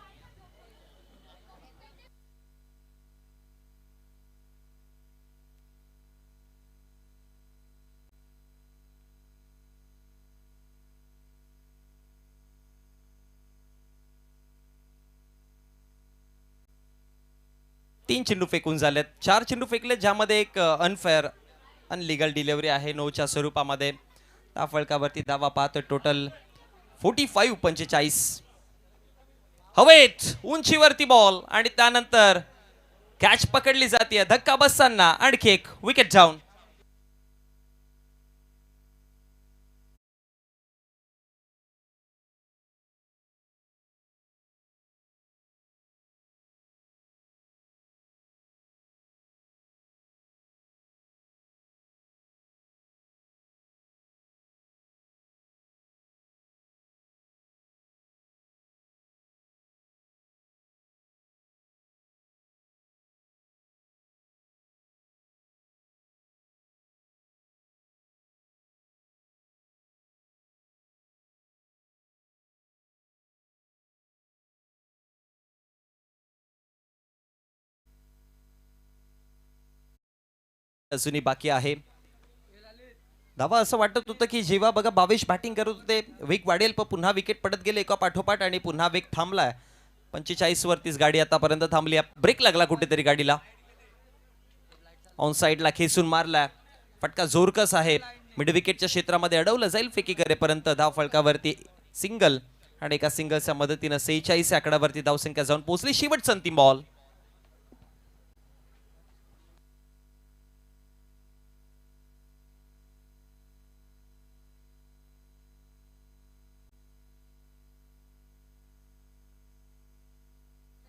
तीन चेंडू फेकून झालेत. 4 चेंडू फेकले ज्यामध्ये एक अनफेअर अनलिगल डिलिव्हरी आहे 9च्या स्वरूपामध्ये. त्या फळकावरती धावा पाहतोय टोटल 45 हवेत उंचीवरती बॉल आणि त्यानंतर कॅच पकडली जाते. धक्का बसताना आणखी एक विकेट डाऊन. अजूनही बाकी आहे धावा. असं वाटत होतं की जेव्हा बघा 22 बॅटिंग करत होते वेग वाढेल, पण पुन्हा विकेट पडत गेले एका पाठोपाठ आणि पुन्हा वेग थांबलाय. 45 वरतीच गाडी आतापर्यंत थांबली. ब्रेक लागला कुठेतरी गाडीला. ऑन साइडला खेचून मारला. फटका जोरकस आहे. मिड विकेटच्या क्षेत्रामध्ये अडवलं जाईल फेकी करेपर्यंत. धाव फळकावरती सिंगल आणि एका सिंगलच्या मदतीनं 46 आकड्यावरती धावसंख्या जाऊन पोहोचली. शेवटचा अंतिम बॉल.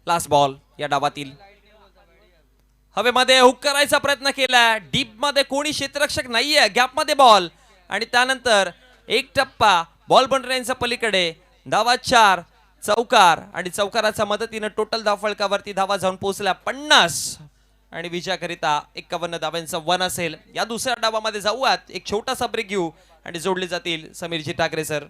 लास्ट बॉल या डावातील. हवेमध्ये हुक करायचा प्रयत्न केला, डीप मध्ये कोणी क्षेत्ररक्षक नाहीये, गॅप मध्ये बॉल आणि त्यानंतर एक टप्पा बॉल बाउंड्रीच्या पलीकडे. धावा 4, चौकार आणि चौकाराच्या मदतीने टोटल धावफलकावरती धावा जाऊन पोहोचल्या 50 आणि विजयाकरिता 51 धाव्यांचा वन असेल. या दुसऱ्या डावामध्ये जाऊयात, एक छोटासा ब्रेक घेऊ आणि जोडले जातील समीरजी ठाकरे सर.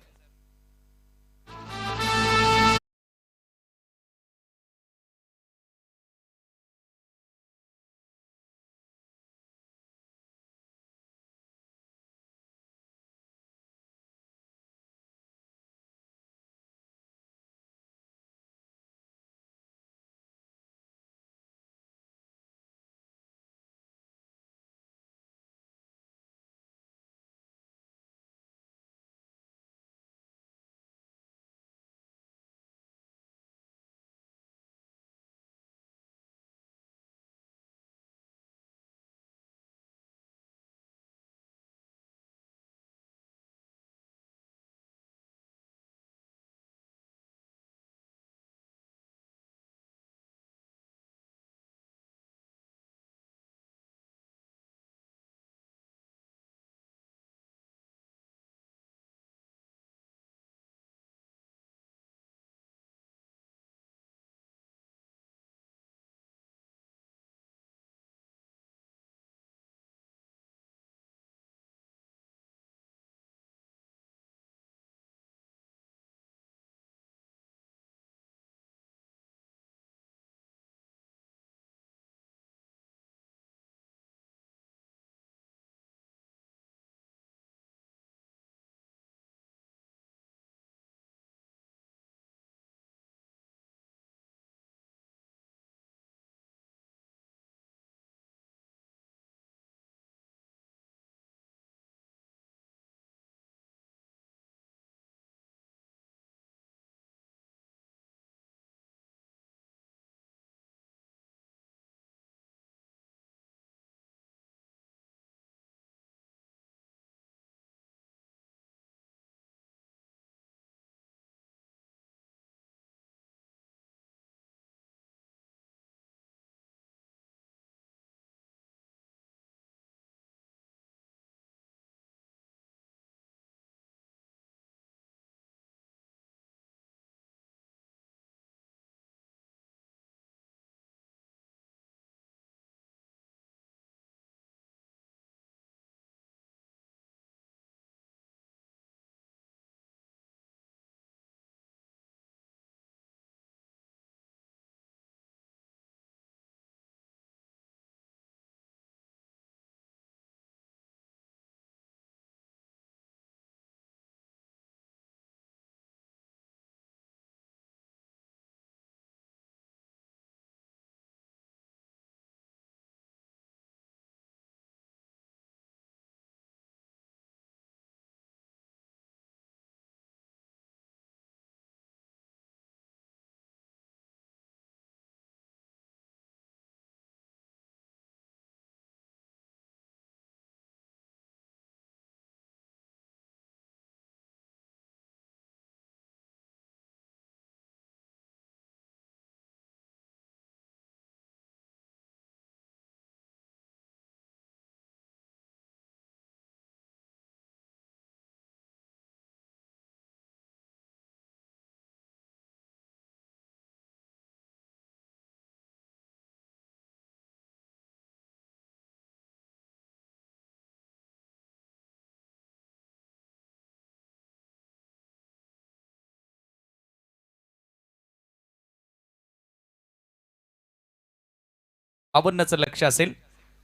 चं लक्ष असेल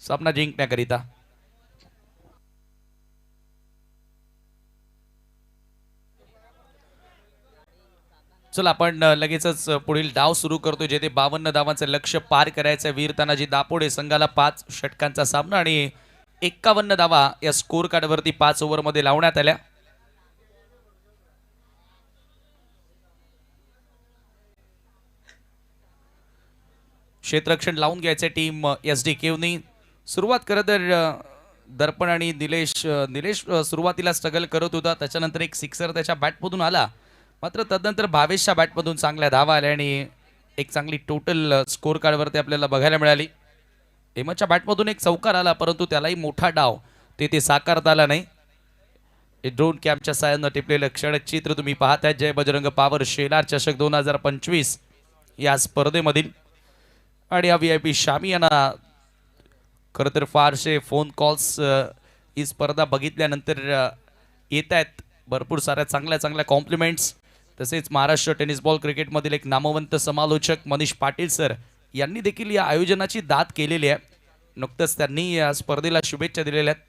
सामना जिंकण्याकरिता. चला आपण लगेचच पुढील डाव सुरू करतो, जेथे 52 धावांचं लक्ष पार करायचं. वीर तानाजी दापोडे संघाला 5 षटकांचा सामना आणि 51 धावा या स्कोर कार्डवरती 5 ओव्हरमध्ये लावण्यात आल्या. क्षेत्ररक्षण लावून घ्यायचे टीम SD केवनी. सुरुवात करत तर दर्पण आणि निलेश सुरुवातीला स्ट्रगल करत होता, त्याच्यानंतर एक सिक्सर त्याच्या बॅटमधून आला, मात्र तदनंतर भावेशच्या बॅटमधून चांगल्या धावा आल्या आणि एक चांगली टोटल स्कोर कार्डवरती आपल्याला बघायला मिळाली. हेमंतच्या बॅटमधून एक चौकार आला, परंतु त्यालाही मोठा डाव तेथे साकारता आला नाही. ड्रोन कॅम्पच्या साहाय्यानं टिपलेलं क्षणिक चित्र तुम्ही पाहताय. जय बजरंग पॉवर शेलार चषक 2025 या स्पर्धेमधील. आणि या VIP शामियाना खरं तर फारसे फोन कॉल्स ही स्पर्धा बघितल्यानंतर येत आहेत. भरपूर साऱ्या चांगल्या चांगल्या कॉम्प्लिमेंट्स. तसेच महाराष्ट्र टेनिस बॉल क्रिकेटमधील एक नामवंत समालोचक मनीष पाटील सर यांनी देखील या आयोजनाची दाद केलेली आहे. नुकतंच त्यांनी या स्पर्धेला शुभेच्छा दिलेल्या आहेत.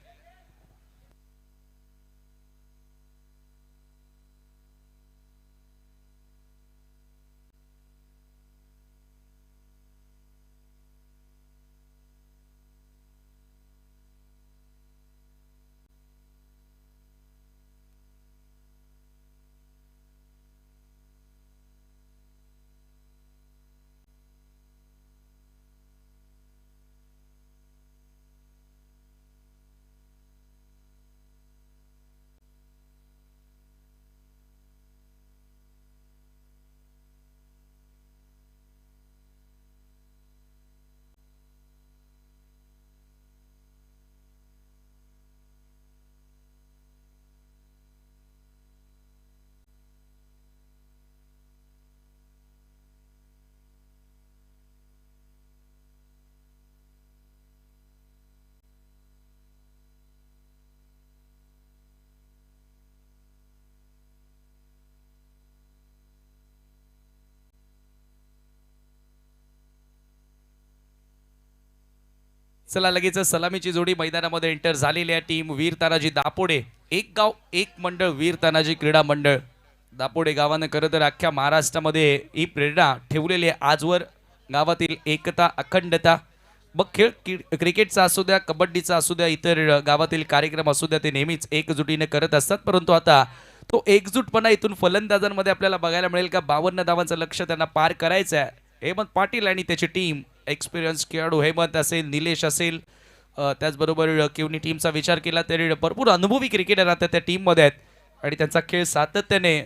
चला लगेच सलामीची जोडी मैदानामध्ये एंटर झालेली आहे. टीम वीर तानाजी दापोडे, एक गाव एक मंडळ वीर तानाजी क्रीडा मंडळ दापोडे गावानं खरं तर अख्ख्या महाराष्ट्रामध्ये ही प्रेरणा ठेवलेली आहे. आजवर गावातील एकता अखंडता मग खेळ क्रिकेटचा असू द्या, कबड्डीचा असू द्या, इतर गावातील कार्यक्रम असू द्या, ते नेहमीच एकजुटीने करत असतात. परंतु आता तो एकजूटपणा इथून फलंदाजांमध्ये आपल्याला बघायला मिळेल का. 52 धावांचं लक्ष्य त्यांना पार करायचं आहे. हेमंत पाटील आणि त्याची टीम, एक्सपिरियन्स खेळाडू हेमंत असेल, निलेश असेल, त्याचबरोबर किवनी टीमचा विचार केला तरी भरपूर अनुभवी क्रिकेटर आता त्या टीममध्ये आहेत आणि त्यांचा खेळ सातत्याने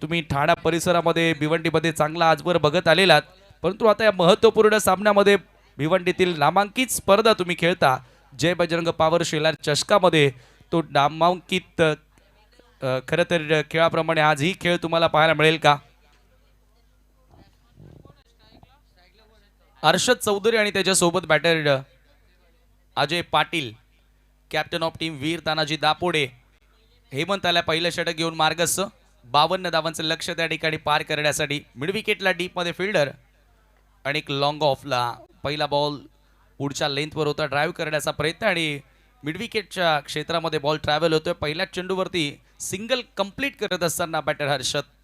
तुम्ही ठाणा परिसरामध्ये भिवंडीमध्ये चांगला आजवर बघत आलेलात. परंतु आता या महत्त्वपूर्ण सामन्यामध्ये भिवंडीतील नामांकित स्पर्धा तुम्ही खेळता. जय बजरंग पॉवर शेलार चषकामध्ये तो नामांकित खरं तर खेळाप्रमाणे आज ही खेळ तुम्हाला पाहायला मिळेल का. हर्षद चौधरी आणि त्याच्यासोबत batter Ajay Patil, captain of team Veer Tanaji Dapode. Hemant आला पहिलं षटक घेऊन मार्गस्थ. 52 धावांचं लक्ष त्या ठिकाणी पार करण्यासाठी. मिड विकेटला डीपमध्ये फिल्डर आणि एक लॉंग ऑफला पहिला बॉल पुढच्या लेंथवर होता. ड्राईव्ह करण्याचा प्रयत्न आणि मिड विकेटच्या क्षेत्रामध्ये बॉल ट्रॅव्हल होतोय. पहिल्या चेंडूवरती सिंगल कंप्लीट करत असताना बॅटर हर्षद.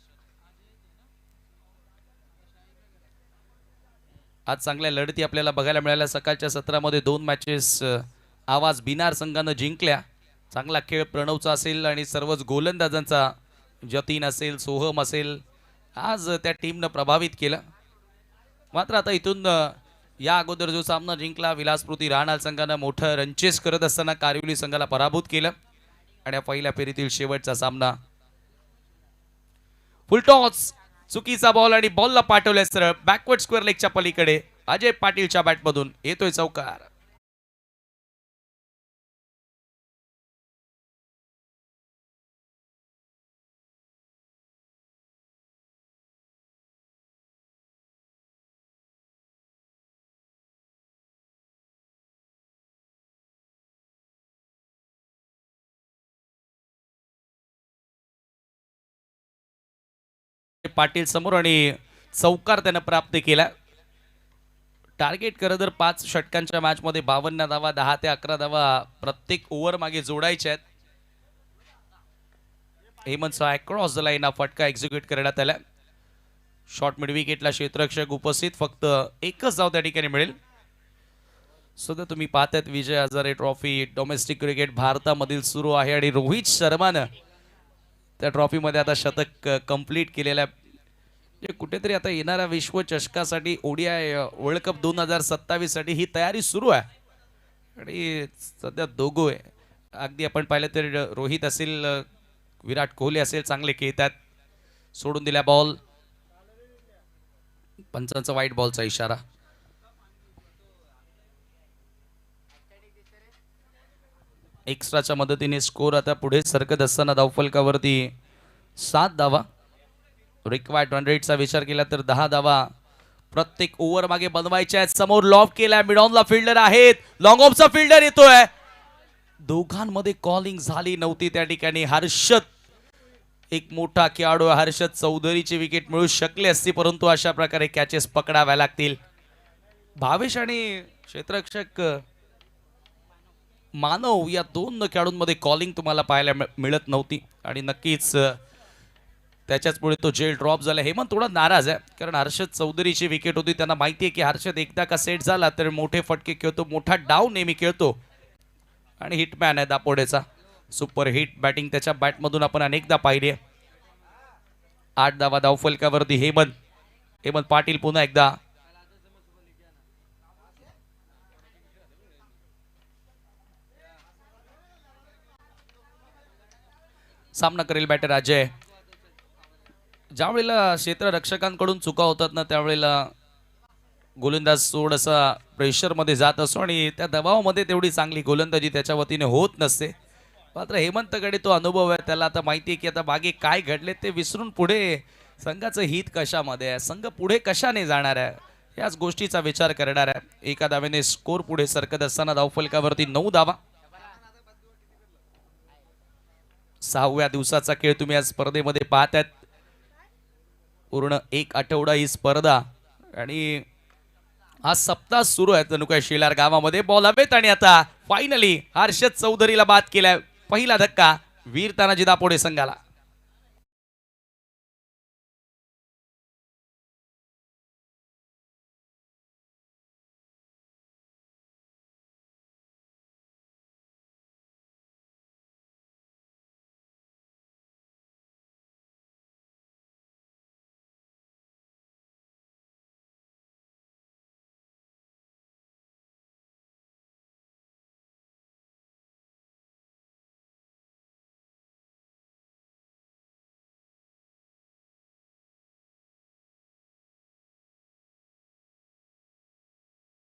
आज चांगल्या लढती आपल्याला बघायला मिळाल्या. सकाळच्या सत्रामध्ये 2 मॅचेस आवाज बिनार संघानं जिंकल्या. चांगला खेळ प्रणवचा असेल आणि सर्वच गोलंदाजांचा, जतीन असेल, सोहम असेल, आज त्या टीमनं प्रभावित केलं. मात्र आता इथून या अगोदर जो सामना जिंकला विलासकृती राहणार संघानं मोठं रनचेस करत असताना कारिवली संघाला पराभूत केलं. आणि पहिल्या फेरीतील शेवटचा सामना फुलटॉस, चुकीचा बॉल आणि बॉलला पाठवले सरळ बॅकवर्ड स्क्वेअर लेगच्या पलीकडे. अजय पाटीलच्या बॅटमधून येतोय चौकार. पाटील समोर आणि चौकार त्यानं प्राप्त केला. टार्गेट खरं तर 5 षटकांच्या मॅचमध्ये 52 धावा, 10 ते 11 धावा प्रत्येक ओव्हर मागे जोडायच्या आहेत. हेमंतचा अक्रॉस द लाईन हा फटका एक्झिक्यूट करण्यात आला. शॉर्ट मिड विकेटला क्षेत्ररक्षक उपस्थित, फक्त एकच धाव त्या ठिकाणी मिळेल. सध्या तुम्ही पाहतायत Vijay Hazare trophy domestic cricket भारतामधील सुरू आहे आणि रोहित शर्मानं त्या ट्रॉफीमध्ये आता शतक कंप्लीट केलेलं आहे. कुठेतरी आता येणाऱ्या विश्वचषकासाठी ODI वर्ल्ड कप 2027 साठी ही तयारी सुरू आहे आणि सध्या दोघं आहे. अगदी आपण पाहिलं तर रोहित असेल, विराट कोहली असेल, चांगले खेळतात. सोडून दिला बॉल. पंचांचा व्हाईट बॉलचा इशारा. एक्स्ट्राच्या मदतीने स्कोर आता पुढे सरकत असताना धावफलकावरती 7 धावा. रिक्वायर्ड रन रेटचा विचार केला तर 10 धावा प्रत्येक ओव्हर मागे बनवायच्या आहेत. समोर लॉफ केलाय, मिड ऑनला फिल्डर आहेत, लॉंग ऑफचा फिल्डर येतोय. दोघांमध्ये कॉलिंग झाली नव्हती त्या ठिकाणी. हर्षद एक मोठा खेळाडू, हर्षद चौधरीची विकेट मिळू शकली असती, परंतु अशा प्रकारे कॅचेस पकडाव्या लागतील. भावेश आणि क्षेत्ररक्षक मानव या दोन खेळाडूंमध्ये कॉलिंग तुम्हाला पाहायला मिळत नव्हती आणि नक्कीच त्याच्याच पुढे तो जेल ड्रॉप झाला. हेमंत थोडा नाराज आहे कारण हर्षद चौधरीची विकेट होती. त्यांना माहिती आहे की हर्षद एकदा का सेट झाला तर मोठे फटके खेळतो, मोठा डाव नेहमी खेळतो आणि हिटमॅन आहे दापोडेचा. सुपर हिट बॅटिंग त्याच्या बॅटमधून आपण अनेकदा पाहिली आहे. 8 धावा धावफलकावरती हेमंत पाटील पुन्हा एकदा सामना करेल बॅटर अजय. ज्या वेळेला क्षेत्ररक्षकांकडून चुका होतात ना त्यावेळेला गोलंदाज थोडासा प्रेशरमध्ये जात असतो आणि त्या दबावामध्ये तेवढी चांगली गोलंदाजी त्याच्या वतीने होत नसते. मात्र हेमंतकडे तो अनुभव आहे, त्याला आता माहिती आहे की आता मागे काय घडले ते विसरून पुढे संघाचं हित कशामध्ये आहे, संघ पुढे कशाने जाणार आहे, याच गोष्टीचा विचार करणार आहे. एका धावेने स्कोर पुढे सरकत असताना धावफलकावरती 9 धावा. 6व्या दिवसाचा खेळ तुम्ही आज स्पर्धेमध्ये पाहतायत. पूर्ण एक आठवडा ही स्पर्धा आणि आज सप्ताह सुरू आहे जणू काय शेलार गावामध्ये. बॉल हवेत आणि आता फायनली हर्षद चौधरीला बाद केलाय. पहिला धक्का वीर तानाजी दापोडे संघाला.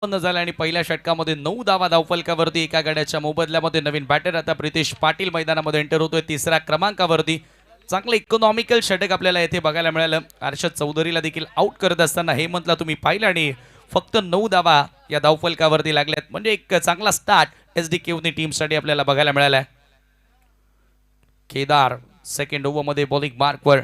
झाला आणि पहिल्या षटकामध्ये 9 धावा धावफलकावरती. एका गड्याच्या मोबदल्यामध्ये नवीन बॅटर आता प्रितेश पाटील मैदानामध्ये एंटर होतोय 3ऱ्या क्रमांकावरती. चांगलं इकॉनॉमिकल षटक आपल्याला येथे बघायला मिळालं. हर्षद चौधरीला देखील आउट करत असताना हेमंतला तुम्ही पाहिलं आणि फक्त 9 धावा या धावफलकावरती लागल्यात. म्हणजे एक चांगला स्टार्ट एसडी केवनी टीमसाठी आपल्याला बघायला मिळाला आहे. केदार सेकंड ओव्हरमध्ये बॉलिंग मार्कवर.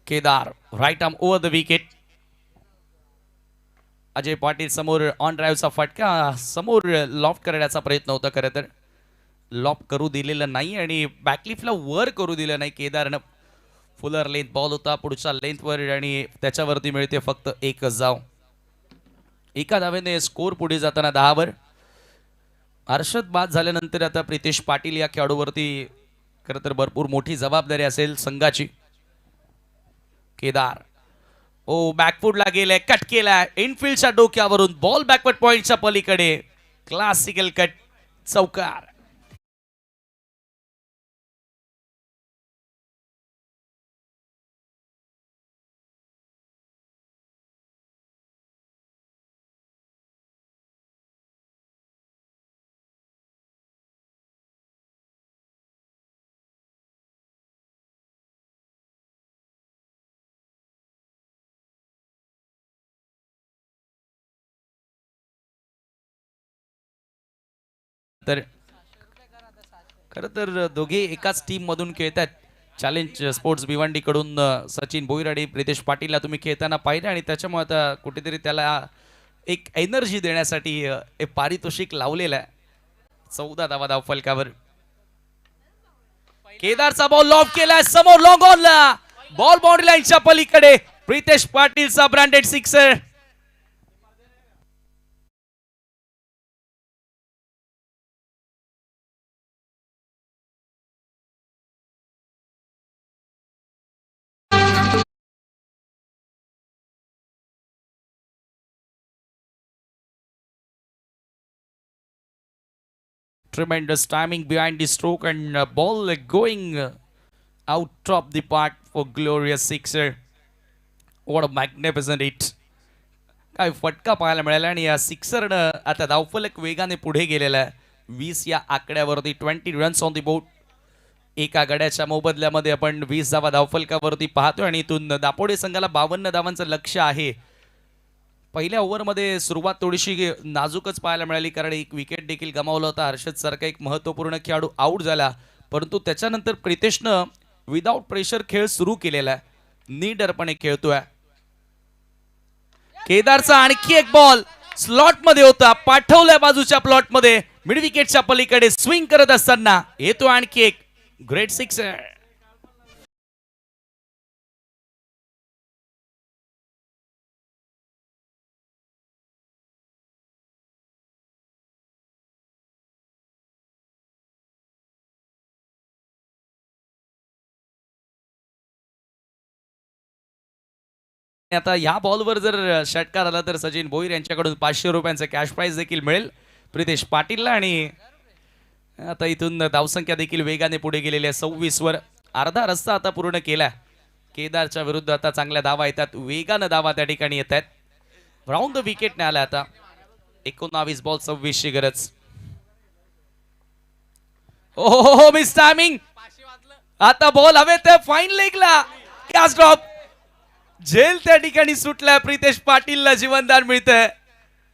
Kedar right arm over the wicket. Ajay Patil समोर ऑन ड्राईव्हचा फटका, समोर लॉफ्ट करण्याचा प्रयत्न होता. खरं तर लॉफ्ट करू दिलेलं नाही आणि बॅकलिफ्टला वर करू दिलं नाही केदारनं. फुलर लेंथ बॉल होता पुढच्या लेंथवर आणि त्याच्यावरती मिळते फक्त एकच धाव. एका धावेने स्कोर पुढे जाताना 10 वर. हर्षद बाद झाल्यानंतर आता प्रितेश पाटील या खेळाडूवरती खरं तर भरपूर मोठी जबाबदारी असेल संघाची. केदार बॅकफुटला गेलाय, कट केलाय इनफिल्डच्या डोक्यावरून. बॉल बॅकवर्ड पॉइंटच्या पलीकडे क्लासिकल कट, चौकार. तर खरं तर दोघे एकाच टीम मधून खेळतात. चॅलेंज स्पोर्ट्स भिवंडी कडून सचिन भोईर आणि प्रितेश पाटीलला तुम्ही खेळताना पाहिलं आणि त्याच्यामुळे आता कुठेतरी त्याला एक एनर्जी देण्यासाठी एक पारितोषिक लावलेलं आहे. 14 धावा धावफलकावर. केदारचा बॉल लॉफ केलाय समोर लॉंग ऑनला. बॉल बाउंड्री लाईनच्या पलीकडे प्रितेश पाटीलचा branded sixer. tremendous timing behind the stroke and ball going out of the park for glorious sixer. What a magnificent hit. काय फटका पाहायला मिळाला आणि या सिक्सरनं आता धावफलक वेगाने पुढे गेलेला आहे. 20 या आकड्यावरती 20 रन्स ऑन द बोर्ड. एका गड्याच्या मोबदल्यामध्ये आपण 20 धावा धावफलकावरती पाहतोय आणि इथून दापोडे संघाला 52 धावांचं लक्ष्य आहे. पहिल्या ओव्हरमध्ये सुरुवात थोडीशी नाजूकच पाहायला मिळाली कारण एक विकेट देखील गमावला होता. हर्षद सारखा एक महत्त्वपूर्ण खेळाडू आऊट झाला, परंतु त्याच्यानंतर प्रितेशनं विदाऊट प्रेशर खेळ सुरू केलेला आहे. निडरपणे खेळतोय. केदारचा आणखी एक बॉल स्लॉट मध्ये होता, पाठवल्या बाजूच्या प्लॉट मध्ये मिड विकेटच्या पलीकडे स्विंग करत असताना येतो आणखी एक ग्रेट सिक्सर. आता या बॉलवर जर षटकार आला तर सचिन भोईर यांच्याकडून 500 रुपयांचं कॅश प्राइज देखील मिळेल प्रितेश पाटीलला. आणि आता इथून धावसंख्या देखील वेगाने पुढे गेलेली आहे. 26 वर अर्धा रस्ता आता पूर्ण केला. केदारच्या विरुद्ध आता चांगल्या धावा येतात, वेगानं धावा त्या ठिकाणी येत आहेत. राऊंड द विकेटने आला आता. 19 बॉल 26 ची गरज. हो मिस टायमिंग. आता बॉल हवेत फाईन लेगला कॅच ड्रॉप. झेल त्या ठिकाणी सुटलाय. प्रितेश पाटीलला जीवनदान मिळतंय.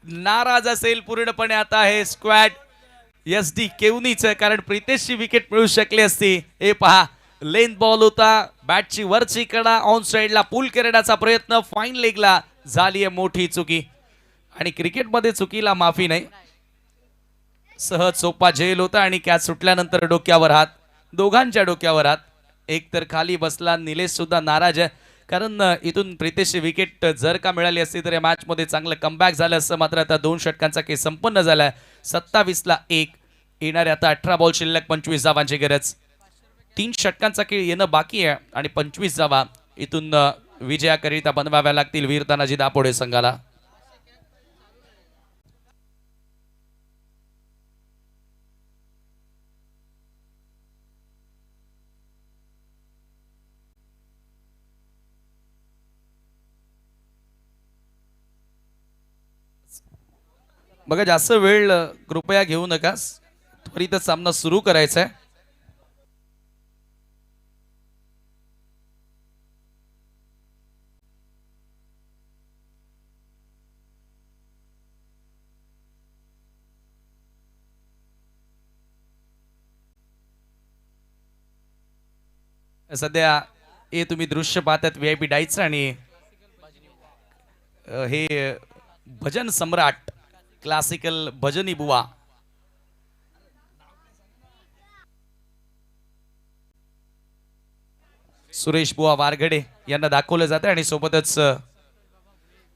नाराज असेल पूर्णपणे आता हे स्क्वॅड एस डी केवनीचं, कारण प्रितेशची विकेट मिळू शकली असती. हे पहा लेंथ बॉल होता, बॅटची वरची कडा ऑन साइडला पुल करण्याचा प्रयत्न, फाईन लेगला झाली आहे मोठी चुकी. आणि क्रिकेटमध्ये चुकीला माफी नाही. सहज सोपा झेल होता आणि कॅच सुटल्यानंतर डोक्यावर हात, दोघांच्या डोक्यावर हात. एक तर खाली बसला. निलेश सुद्धा नाराज आहे कारण इथून प्रितेशची विकेट जर का मिळाली असती तर या मॅच मध्ये चांगलं कमबॅक झालं असतं. मात्र आता 2 षटकांचा खेळ संपन्न झालाय. 27 ला 1 येणारे आता 18 बॉल शिल्लक 25 धावांची गरज. 3 षटकांचा खेळ येणं बाकी आहे आणि 25 धावा इथून विजयाकरिता बनवाव्या लागतील वीर तानाजी दापोडे संघाला. बघा जास्त वेळ कृपया घेऊ नका, त्वरितच सामना सुरू करायचा आहे. सध्या हे तुम्ही दृश्य पाहतात VIP डाईचं आणि हे भजन सम्राट क्लासिकल भजनी बुवा. सुरेश बुवा वारगडे यांना दाखवलं जातं आणि सोबतच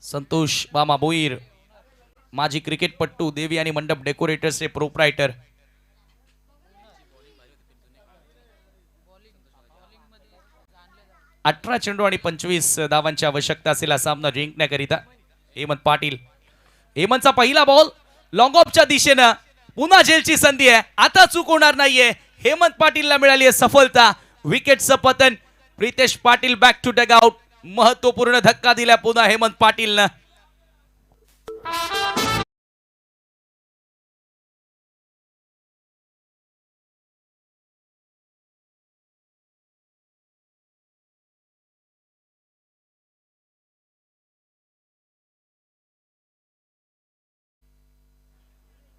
संतोष मामा भोईर, माजी क्रिकेटपट्टू, देवी आणि मंडप डेकोरेटर्सचे प्रोप्रायटर. अठरा चेंडू आणि 25 धावांची आवश्यकता असेल हा सामना जिंकण्याकरिता. हेमंत पाटील, हेमंतचा पहिला बॉल लॉंग ऑफच्या दिशेनं, पुन्हा झेलची संधी आहे. आता चूक होणार नाहीये. हेमंत पाटीलला मिळाली आहे सफलता. विकेटचं पतन. Pritesh Patil back to dugout. महत्वपूर्ण धक्का दिला पुन्हा हेमंत पाटीलनं.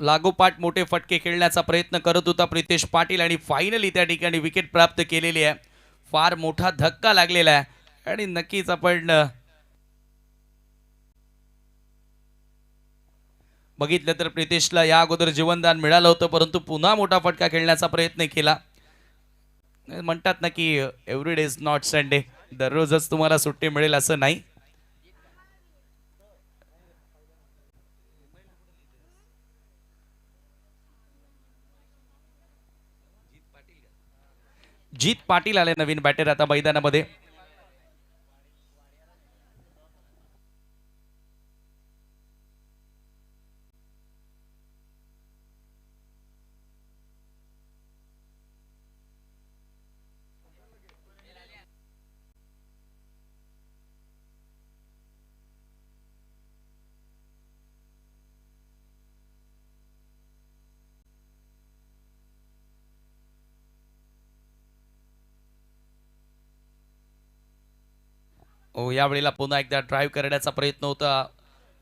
लागोपाठ मोठे फटके खेळण्याचा प्रयत्न करत होता प्रितेश पाटील आणि फायनली त्या ठिकाणी विकेट प्राप्त केलेली आहे. फार मोठा धक्का लागलेला आहे आणि नक्कीच आपण बघितलं तर प्रितेशला या अगोदर जीवनदान मिळालं होतं, परंतु पुन्हा मोठा फटका खेळण्याचा प्रयत्न केला. म्हणतात ना की every day is not Sunday, दररोजच तुम्हाला सुट्टी मिळेल असं नाही. जीत पाटील आले नवीन बॅटर आता मैदानामध्ये. यावेळेला पुन्हा एकदा ड्राईव्ह करण्याचा प्रयत्न होता.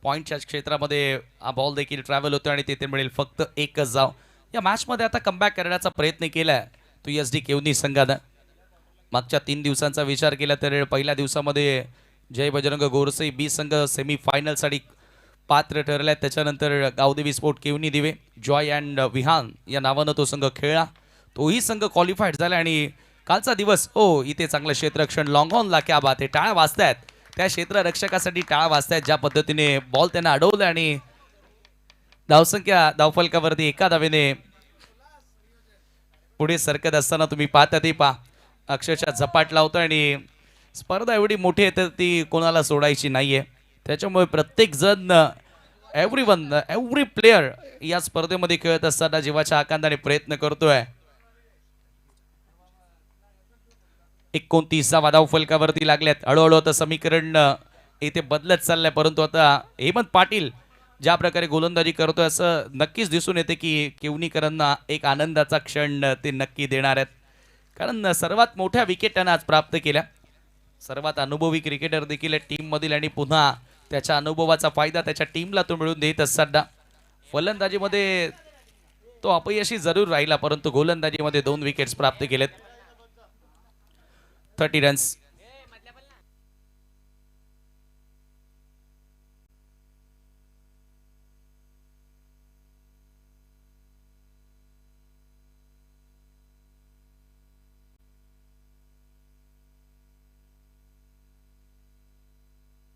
पॉईंटच्या क्षेत्रामध्ये हा बॉल देखील ट्रॅव्हल होतो आणि तिथे मिळेल फक्त एकच धाव. या मॅचमध्ये आता कमबॅक करण्याचा प्रयत्न केलाय तो एसडी केवनी संघानं. मागच्या 3 दिवसांचा विचार केला तर पहिल्या दिवसामध्ये जय बजरंग गोरसे बी संघ सेमीफायनलसाठी पात्र ठरलाय. त्याच्यानंतर गावदेवी स्पोर्ट केवनी दिवे जॉय अँड विहान या नावानं तो संघ खेळला. तोही संघ क्वालिफाईड झाला आणि कालचा दिवस इथे चांगलं क्षेत्ररक्षण लॉंग ऑनला क्या बात आहे. टाळ्या वाजतायत त्या क्षेत्ररक्षकासाठी, टाळ्या वाजतायत ज्या पद्धतीने बॉल त्यांना अडवलं आणि धावसंख्या धावफलकावरती एका धावेने पुढे सरकत असताना तुम्ही पाहता ते पहा अक्षरशः झपाट लावतो आणि स्पर्धा एवढी मोठी आहे तर ती कोणाला सोडायची नाहीये. त्याच्यामुळे प्रत्येक जण एव्हरी प्लेयर या स्पर्धेमध्ये खेळत असताना जीवाच्या आकांताने प्रयत्न करतोय. 29 धाव फलकावरती लागल्यात. हळूहळू आता समीकरण इथे बदलत चाललंय, परंतु आता हेमंत पाटील ज्या प्रकारे गोलंदाजी करतोय असं नक्कीच दिसून येते की केवनीकरांना एक आनंदाचा क्षण ते नक्की देणार आहेत. कारण सर्वात मोठ्या विकेट त्यांना आज प्राप्त केल्या. सर्वात अनुभवी क्रिकेटर देखील टीम मधील आणि पुन्हा त्याच्या अनुभवाचा फायदा त्याच्या टीमला तो मिळवून देत असताना फलंदाजीमध्ये तो अपयशी जरूर राहिला, परंतु गोलंदाजीमध्ये 2 विकेट्स प्राप्त केलेत. 30 रन्स.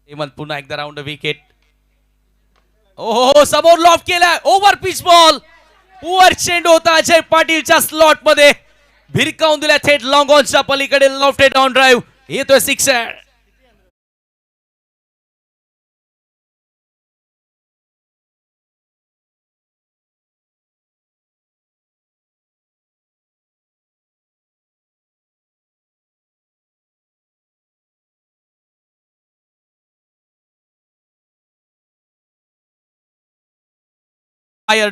हेमंत पुन्हा एकदा राऊंड विकेट. समोर लॉफ केलाय. Over pitch ball. पुअर चेंडू होता अजय पाटीलच्या स्लॉट मध्ये. भिरकावून दिल्या थेट लॉंग ऑनच्या पलीकडे. लॉफ्टेड ऑन ड्राईव्ह येतोय सिक्सर.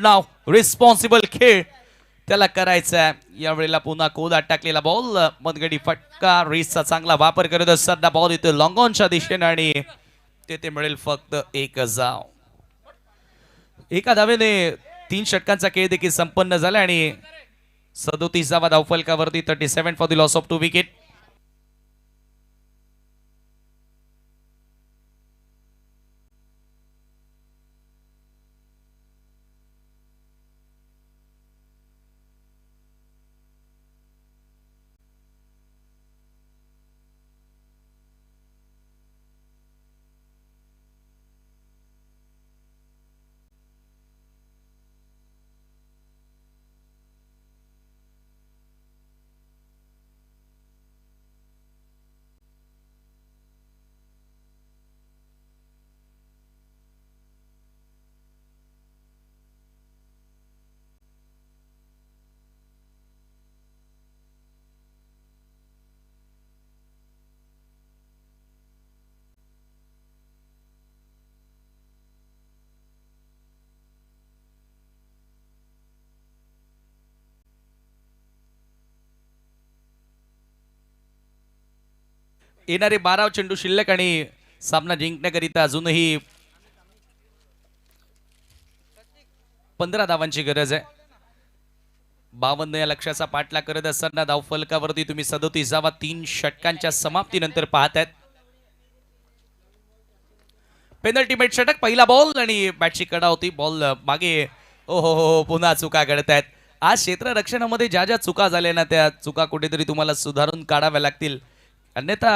नाव रिस्पॉन्सिबल खेळ त्याला करायचा आहे. यावेळेला पुन्हा कोलात टाकलेला बॉल. मनगडी फटका. रेसचा चांगला वापर करत असताना बॉल इथे लॉंग ऑनच्या दिशेने आणि तेथे मिळेल फक्त एक धाव. एका धावेने 3 षटकांचा खेळ देखील संपन्न झाला आणि 37 धावा धावफलकावरती. 37 for the loss of 2 wicket. येणारे 12 चेंडू शिल्लक आणि सामना जिंकण्याकरिता अजूनही 15 धावांची गरज आहे. 52 या लक्ष्याचा पाठलाग करत असताना धावफलकावरती तुम्ही 37 धावा 3 षटकांच्या समाप्तीनंतर पाहतायत. पेनल्टीमेट षटक. पहिला बॉल आणि बॅटची कडा होती. बॉल मागे. पुन्हा चुका घडतायत. आज क्षेत्ररक्षणामध्ये ज्या ज्या चुका झाल्या ना त्या चुका कुठेतरी तुम्हाला सुधारून काढाव्या लागतील, अन्यथा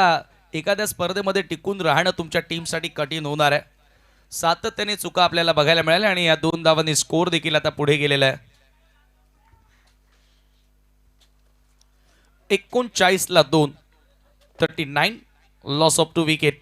एखाद्या स्पर्धेमध्ये टिकून राहणं तुमच्या टीमसाठी कठीण होणार आहे. सातत्याने चुका आपल्याला बघायला मिळाल्या आणि या 2 धावांनी स्कोर देखील आता पुढे गेलेला आहे. 39ला 2. 39 लॉस ऑफ 2 विकेट.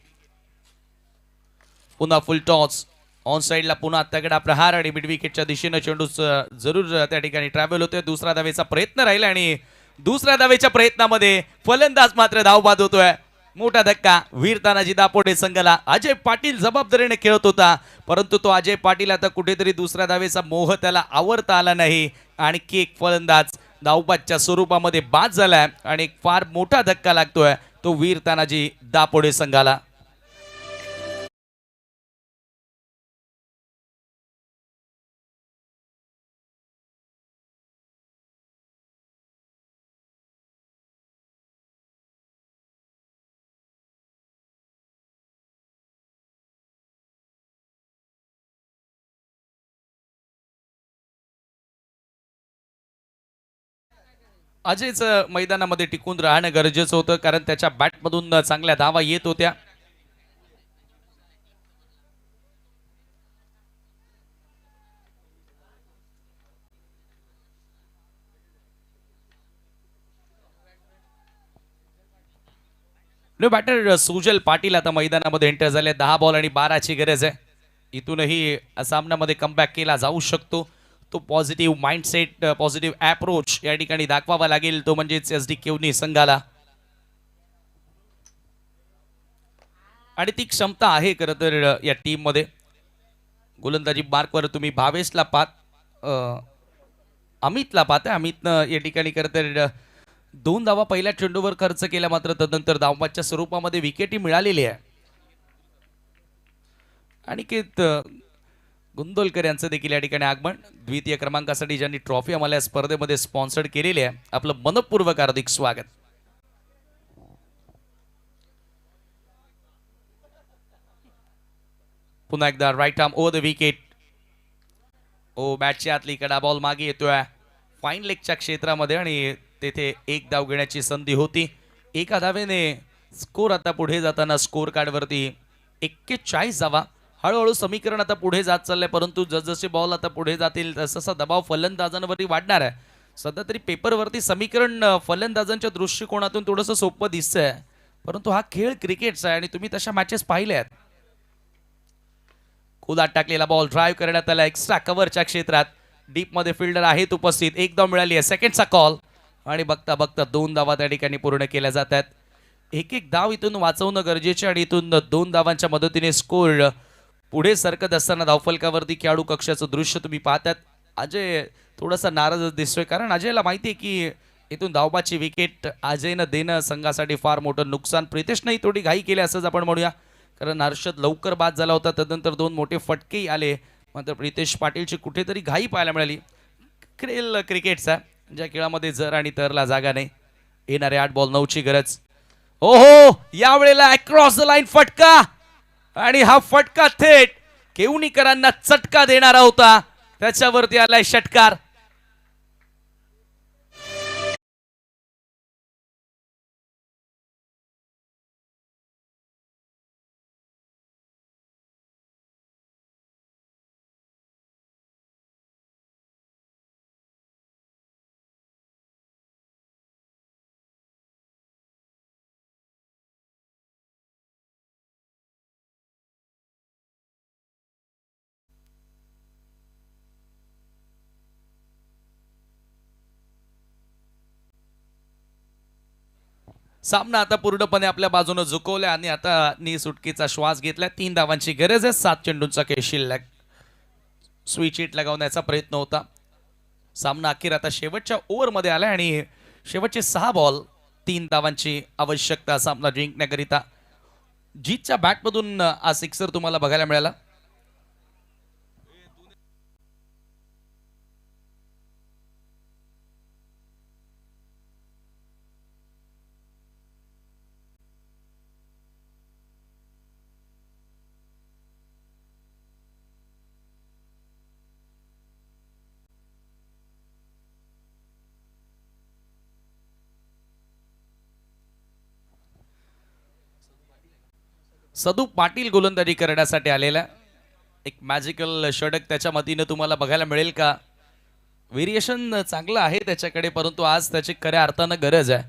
पुन्हा फुल टॉस. ऑन साइडला पुन्हा तगडा प्रहार आणि मिड विकेटच्या दिशेने चेंडू जरूर त्या ठिकाणी ट्रॅव्हल होतोय. दुसरा धावेचा प्रयत्न राहिला आणि दुसऱ्या धावेच्या प्रयत्नामध्ये फलंदाज मात्र धाव बाद होतोय. मोठा धक्का वीर तानाजी दापोडे संघाला. अजय पाटील जबाबदारीने खेळत होता, परंतु तो अजय पाटील आता कुठेतरी दुसऱ्या धावेचा मोह त्याला आवरता आला नाही. आणखी एक फलंदाज धावबादच्या स्वरूपामध्ये बाद झालाय आणि एक फार मोठा धक्का लागतोय तो वीर तानाजी दापोडे संघाला. अजयच मैदानामध्ये टिकून राहणं गरजेचं होतं, कारण त्याच्या बॅटमधून चांगल्या धावा येत होत्या. नो बॅटर सुजल पाटील आता मैदानामध्ये एंटर झाले. 10 बॉल आणि 12ची गरज आहे. इथूनही सामन्यामध्ये कमबॅक केला जाऊ शकतो. तो पॉझिटिव्ह माइंडसेट, पॉझिटिव्ह अप्रोच या ठिकाणी दाखवावा लागेल, तो म्हणजेच एसडी केवनी संघाला. आणि ती क्षमता आहे खरं तर या टीम मध्ये. गोलंदाजी मार्कवर तुम्ही भावेशला अमितला पाहता. अमितनं या ठिकाणी खरं तर 2 धावा पहिल्या चेंडूवर खर्च केल्या, मात्र तदनंतर धावबादच्या स्वरूपामध्ये विकेटी मिळालेली आहे. अनिकेत गुंदोलकर यांचं देखील या ठिकाणी आगमन. द्वितीय क्रमांकासाठी ज्यांनी ट्रॉफी आम्हाला या स्पर्धेमध्ये स्पॉन्सर्ड केलेली आहे, आपलं मनपूर्वक हार्दिक स्वागत. पुन्हा एकदा right arm over the wicket. Oh बॅटच्या आतली कडा बॉल मागे येतोय फाईन लेगच्या क्षेत्रामध्ये आणि तेथे एक धाव घेण्याची संधी होती. एका धावेने स्कोर आता पुढे जाताना स्कोर कार्डवरती 41 धावा. हळूहळू समीकरण आता पुढे जात चाललंय, परंतु जसजसे बॉल आता पुढे जातील तसा दबाव फलंदाजांवरती वाढणार आहे. सध्या तरी पेपरवरती समीकरण फलंदाजांच्या दृष्टिकोनातून थोडंसं सोपं दिसतंय, परंतु हा खेळ क्रिकेटचा आहे आणि तुम्ही तशा मॅचेस पाहिल्यात. खुदात टाकलेला बॉल ड्राईव्ह करण्यात आला एक्स्ट्रा कव्हरच्या क्षेत्रात. डीप मध्ये फिल्डर आहेत उपस्थित. एक धाव मिळाली आहे, सेकंडचा कॉल आणि बघता बघता 2 धावा त्या ठिकाणी पूर्ण केल्या जातात. एक एक धाव इथून वाचवणं गरजेचे आणि इथून 2 धावांच्या मदतीने स्कोर पुढे सरकत असताना धावफलकावरती खेळाडू कक्षाचं दृश्य तुम्ही पाहतात. अजय थोडासा नाराज दिसतोय, कारण अजयला माहिती आहे की इथून धावबाची विकेट अजयनं देणं संघासाठी फार मोठं नुकसान. प्रितेशनंही थोडी घाई केली असंच आपण म्हणूया, कारण हर्षद लवकर बाद झाला होता. तदनंतर 2 मोठे फटकेही आले, मात्र प्रितेश पाटीलची कुठेतरी घाई पाहायला मिळाली. खेळ क्रिकेटचा, ज्या खेळामध्ये जर आणि तरला जागा नाही. येणारे 8 बॉल 9ची गरज. ओहो, यावेळेला अक्रॉस द लाईन फटका आणि हा फटका थेट केवणीकरांना चटका देणारा होता. त्याच्यावरती आलाय षटकार. सामना आता पूर्णपणे आपल्या बाजूने झुकवला आणि आता सुटकेचा श्वास घेतला. 3 धावांची गरज आहे. 7 चेंडूंचा खेळ शिल्लक. स्विच हिट लगावण्याचा प्रयत्न होता. सामना अखेर आता शेवटच्या ओव्हरमध्ये आला आणि शेवटचे 6 बॉल 3 धावांची आवश्यकता सामना जिंकण्याकरिता. जीतच्या बॅटमधून हा सिक्सर तुम्हाला बघायला मिळाला. सदू पाटील गोलंदाजी करण्यासाठी आलेला. एक मॅजिकल षटक त्याच्या मतीनं तुम्हाला बघायला मिळेल का? व्हेरिएशन चांगलं आहे त्याच्याकडे, परंतु आज त्याची खऱ्या अर्थानं गरज आहे.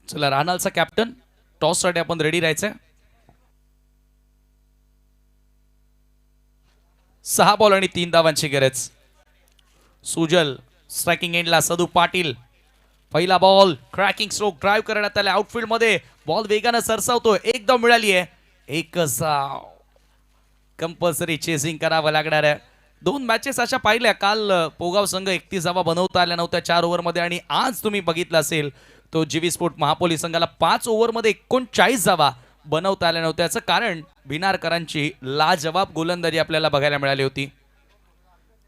चला, राहणालचा कॅप्टन टॉस साठी आपण रेडी राहायचंय. 6 बॉल आणि 3 धावांची गरज. सुजल स्ट्रायकिंग एंडला. सदू पाटील पहिला बॉल क्रॅकिंग स्ट्रोक ड्राईव्ह करण्यात आला आउटफील्ड मध्ये. बॉल वेगानं सरसावतो. एक धाव मिळाली आहे. एकच कंपल्सरी चेसिंग करावं लागणार आहे. 2 मॅचेस अशा पाहिल्या. काल पोगाव संघ 31 धावा बनवता आल्या नव्हत्या 4 ओव्हरमध्ये, आणि आज तुम्ही बघितलं असेल तो जीवी स्पोर्ट महापोली संघाला 5 ओव्हरमध्ये 39 धावा बनवता आल्या नव्हत्या. याचं कारण भिनारकरांची लाजवाब गोलंदाजी आपल्याला बघायला मिळाली होती.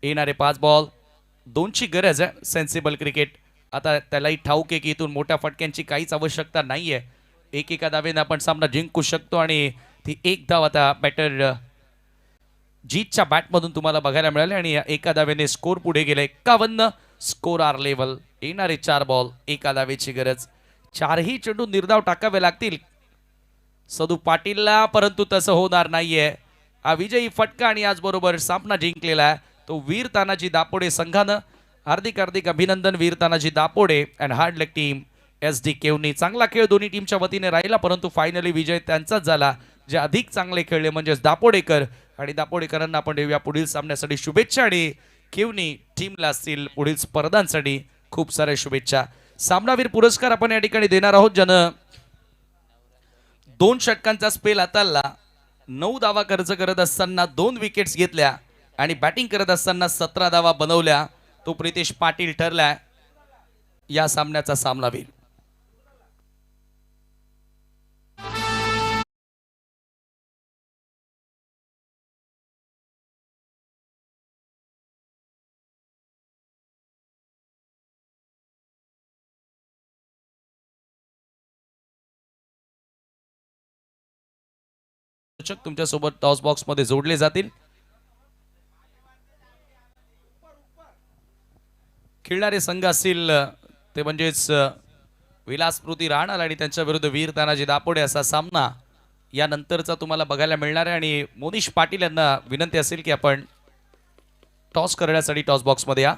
येणारे 5 बॉल 2ची गरज आहे. Sensible cricket. आता त्यालाही ठाऊक आहे की इथून मोठ्या फटक्यांची काहीच आवश्यकता नाहीये. एका धावेने आपण सामना जिंकू शकतो आणि ती एक धाव आता बॅटर जीतच्या बॅटमधून तुम्हाला बघायला मिळाले आणि या एका धावेने स्कोर पुढे गेले 51. Score are level. येणारे 4 बॉल, एका धावेची गरज. 4ही चेंडू निर्धाव टाकावे लागतील सदू पाटीलला, परंतु तसं होणार नाहीये. हा विजयी फटका आणि याचबरोबर सामना जिंकलेला आहे तो वीर तानाजी दापोडे संघानं. हार्दिक हार्दिक अभिनंदन Veer Tanaji Dapode and hard leg team SD Kevani. चांगला खेळ दोन्ही टीमच्या वतीने राहिला, परंतु फायनली विजय त्यांचाच झाला. जे अधिक चांगले खेळले म्हणजेच दापोडेकर, आणि दापोडेकरांना आपण देऊया पुढील सामन्यासाठी शुभेच्छा आणि केवनी टीमला असतील पुढील स्पर्धांसाठी खूप साऱ्या शुभेच्छा. सामनावीर पुरस्कार आपण या ठिकाणी देणार आहोत, ज्यानं 2 षटकांचा स्पेल हाताळला, 9 धावा खर्च करत असताना 2 विकेट्स घेतल्या आणि बॅटिंग करत असताना 17 धावा बनवल्या. तो प्रितेश पाटील ठरलाय या सामन्याचा सामनावीर. तुमच्यासोबत टॉस बॉक्स मध्ये जोडले जातील. खेळणारे संघ असतील ते म्हणजेच विलास स्मृती राहणार आणि त्यांच्या विरुद्ध वीर तानाजी दापोडे असा सामना यानंतरचा तुम्हाला बघायला मिळणार आहे. आणि मोनिश पाटील यांना विनंती असेल की आपण टॉस करण्यासाठी टॉस बॉक्स मध्ये या.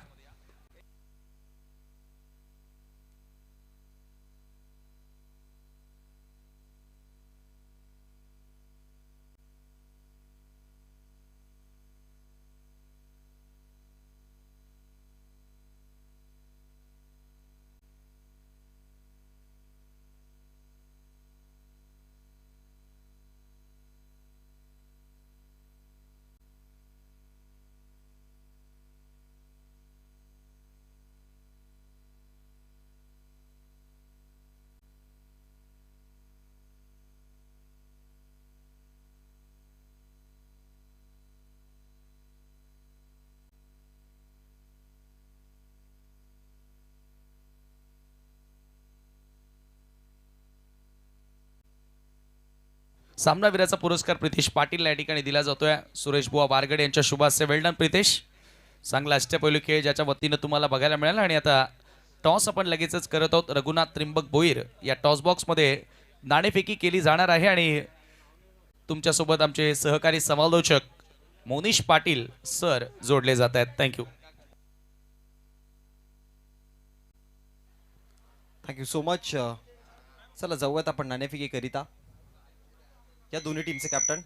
सामनावीराचा पुरस्कार प्रितेश पाटील या ठिकाणी दिला जातोय. सुरेश बुवा वारगडे यांच्या शुभ हस्ते. वेल्डन प्रितेश. चांगला अष्टपैलू खेळ ज्याच्या वतीनं तुम्हाला बघायला मिळाला. आणि आता टॉस आपण लगेचच करत आहोत. रघुनाथ त्रिंबक भोईर या टॉस बॉक्स मध्ये नाणेफेकी केली जाणार आहे आणि तुमच्यासोबत आमचे सहकारी समालोचक मोनिश पाटील सर जोडले जात आहेत. थँक्यू. Thank you so much. चला जाऊयात आपण नाणेफेकी करिता. या दोन्ही टीमचे कॅप्टन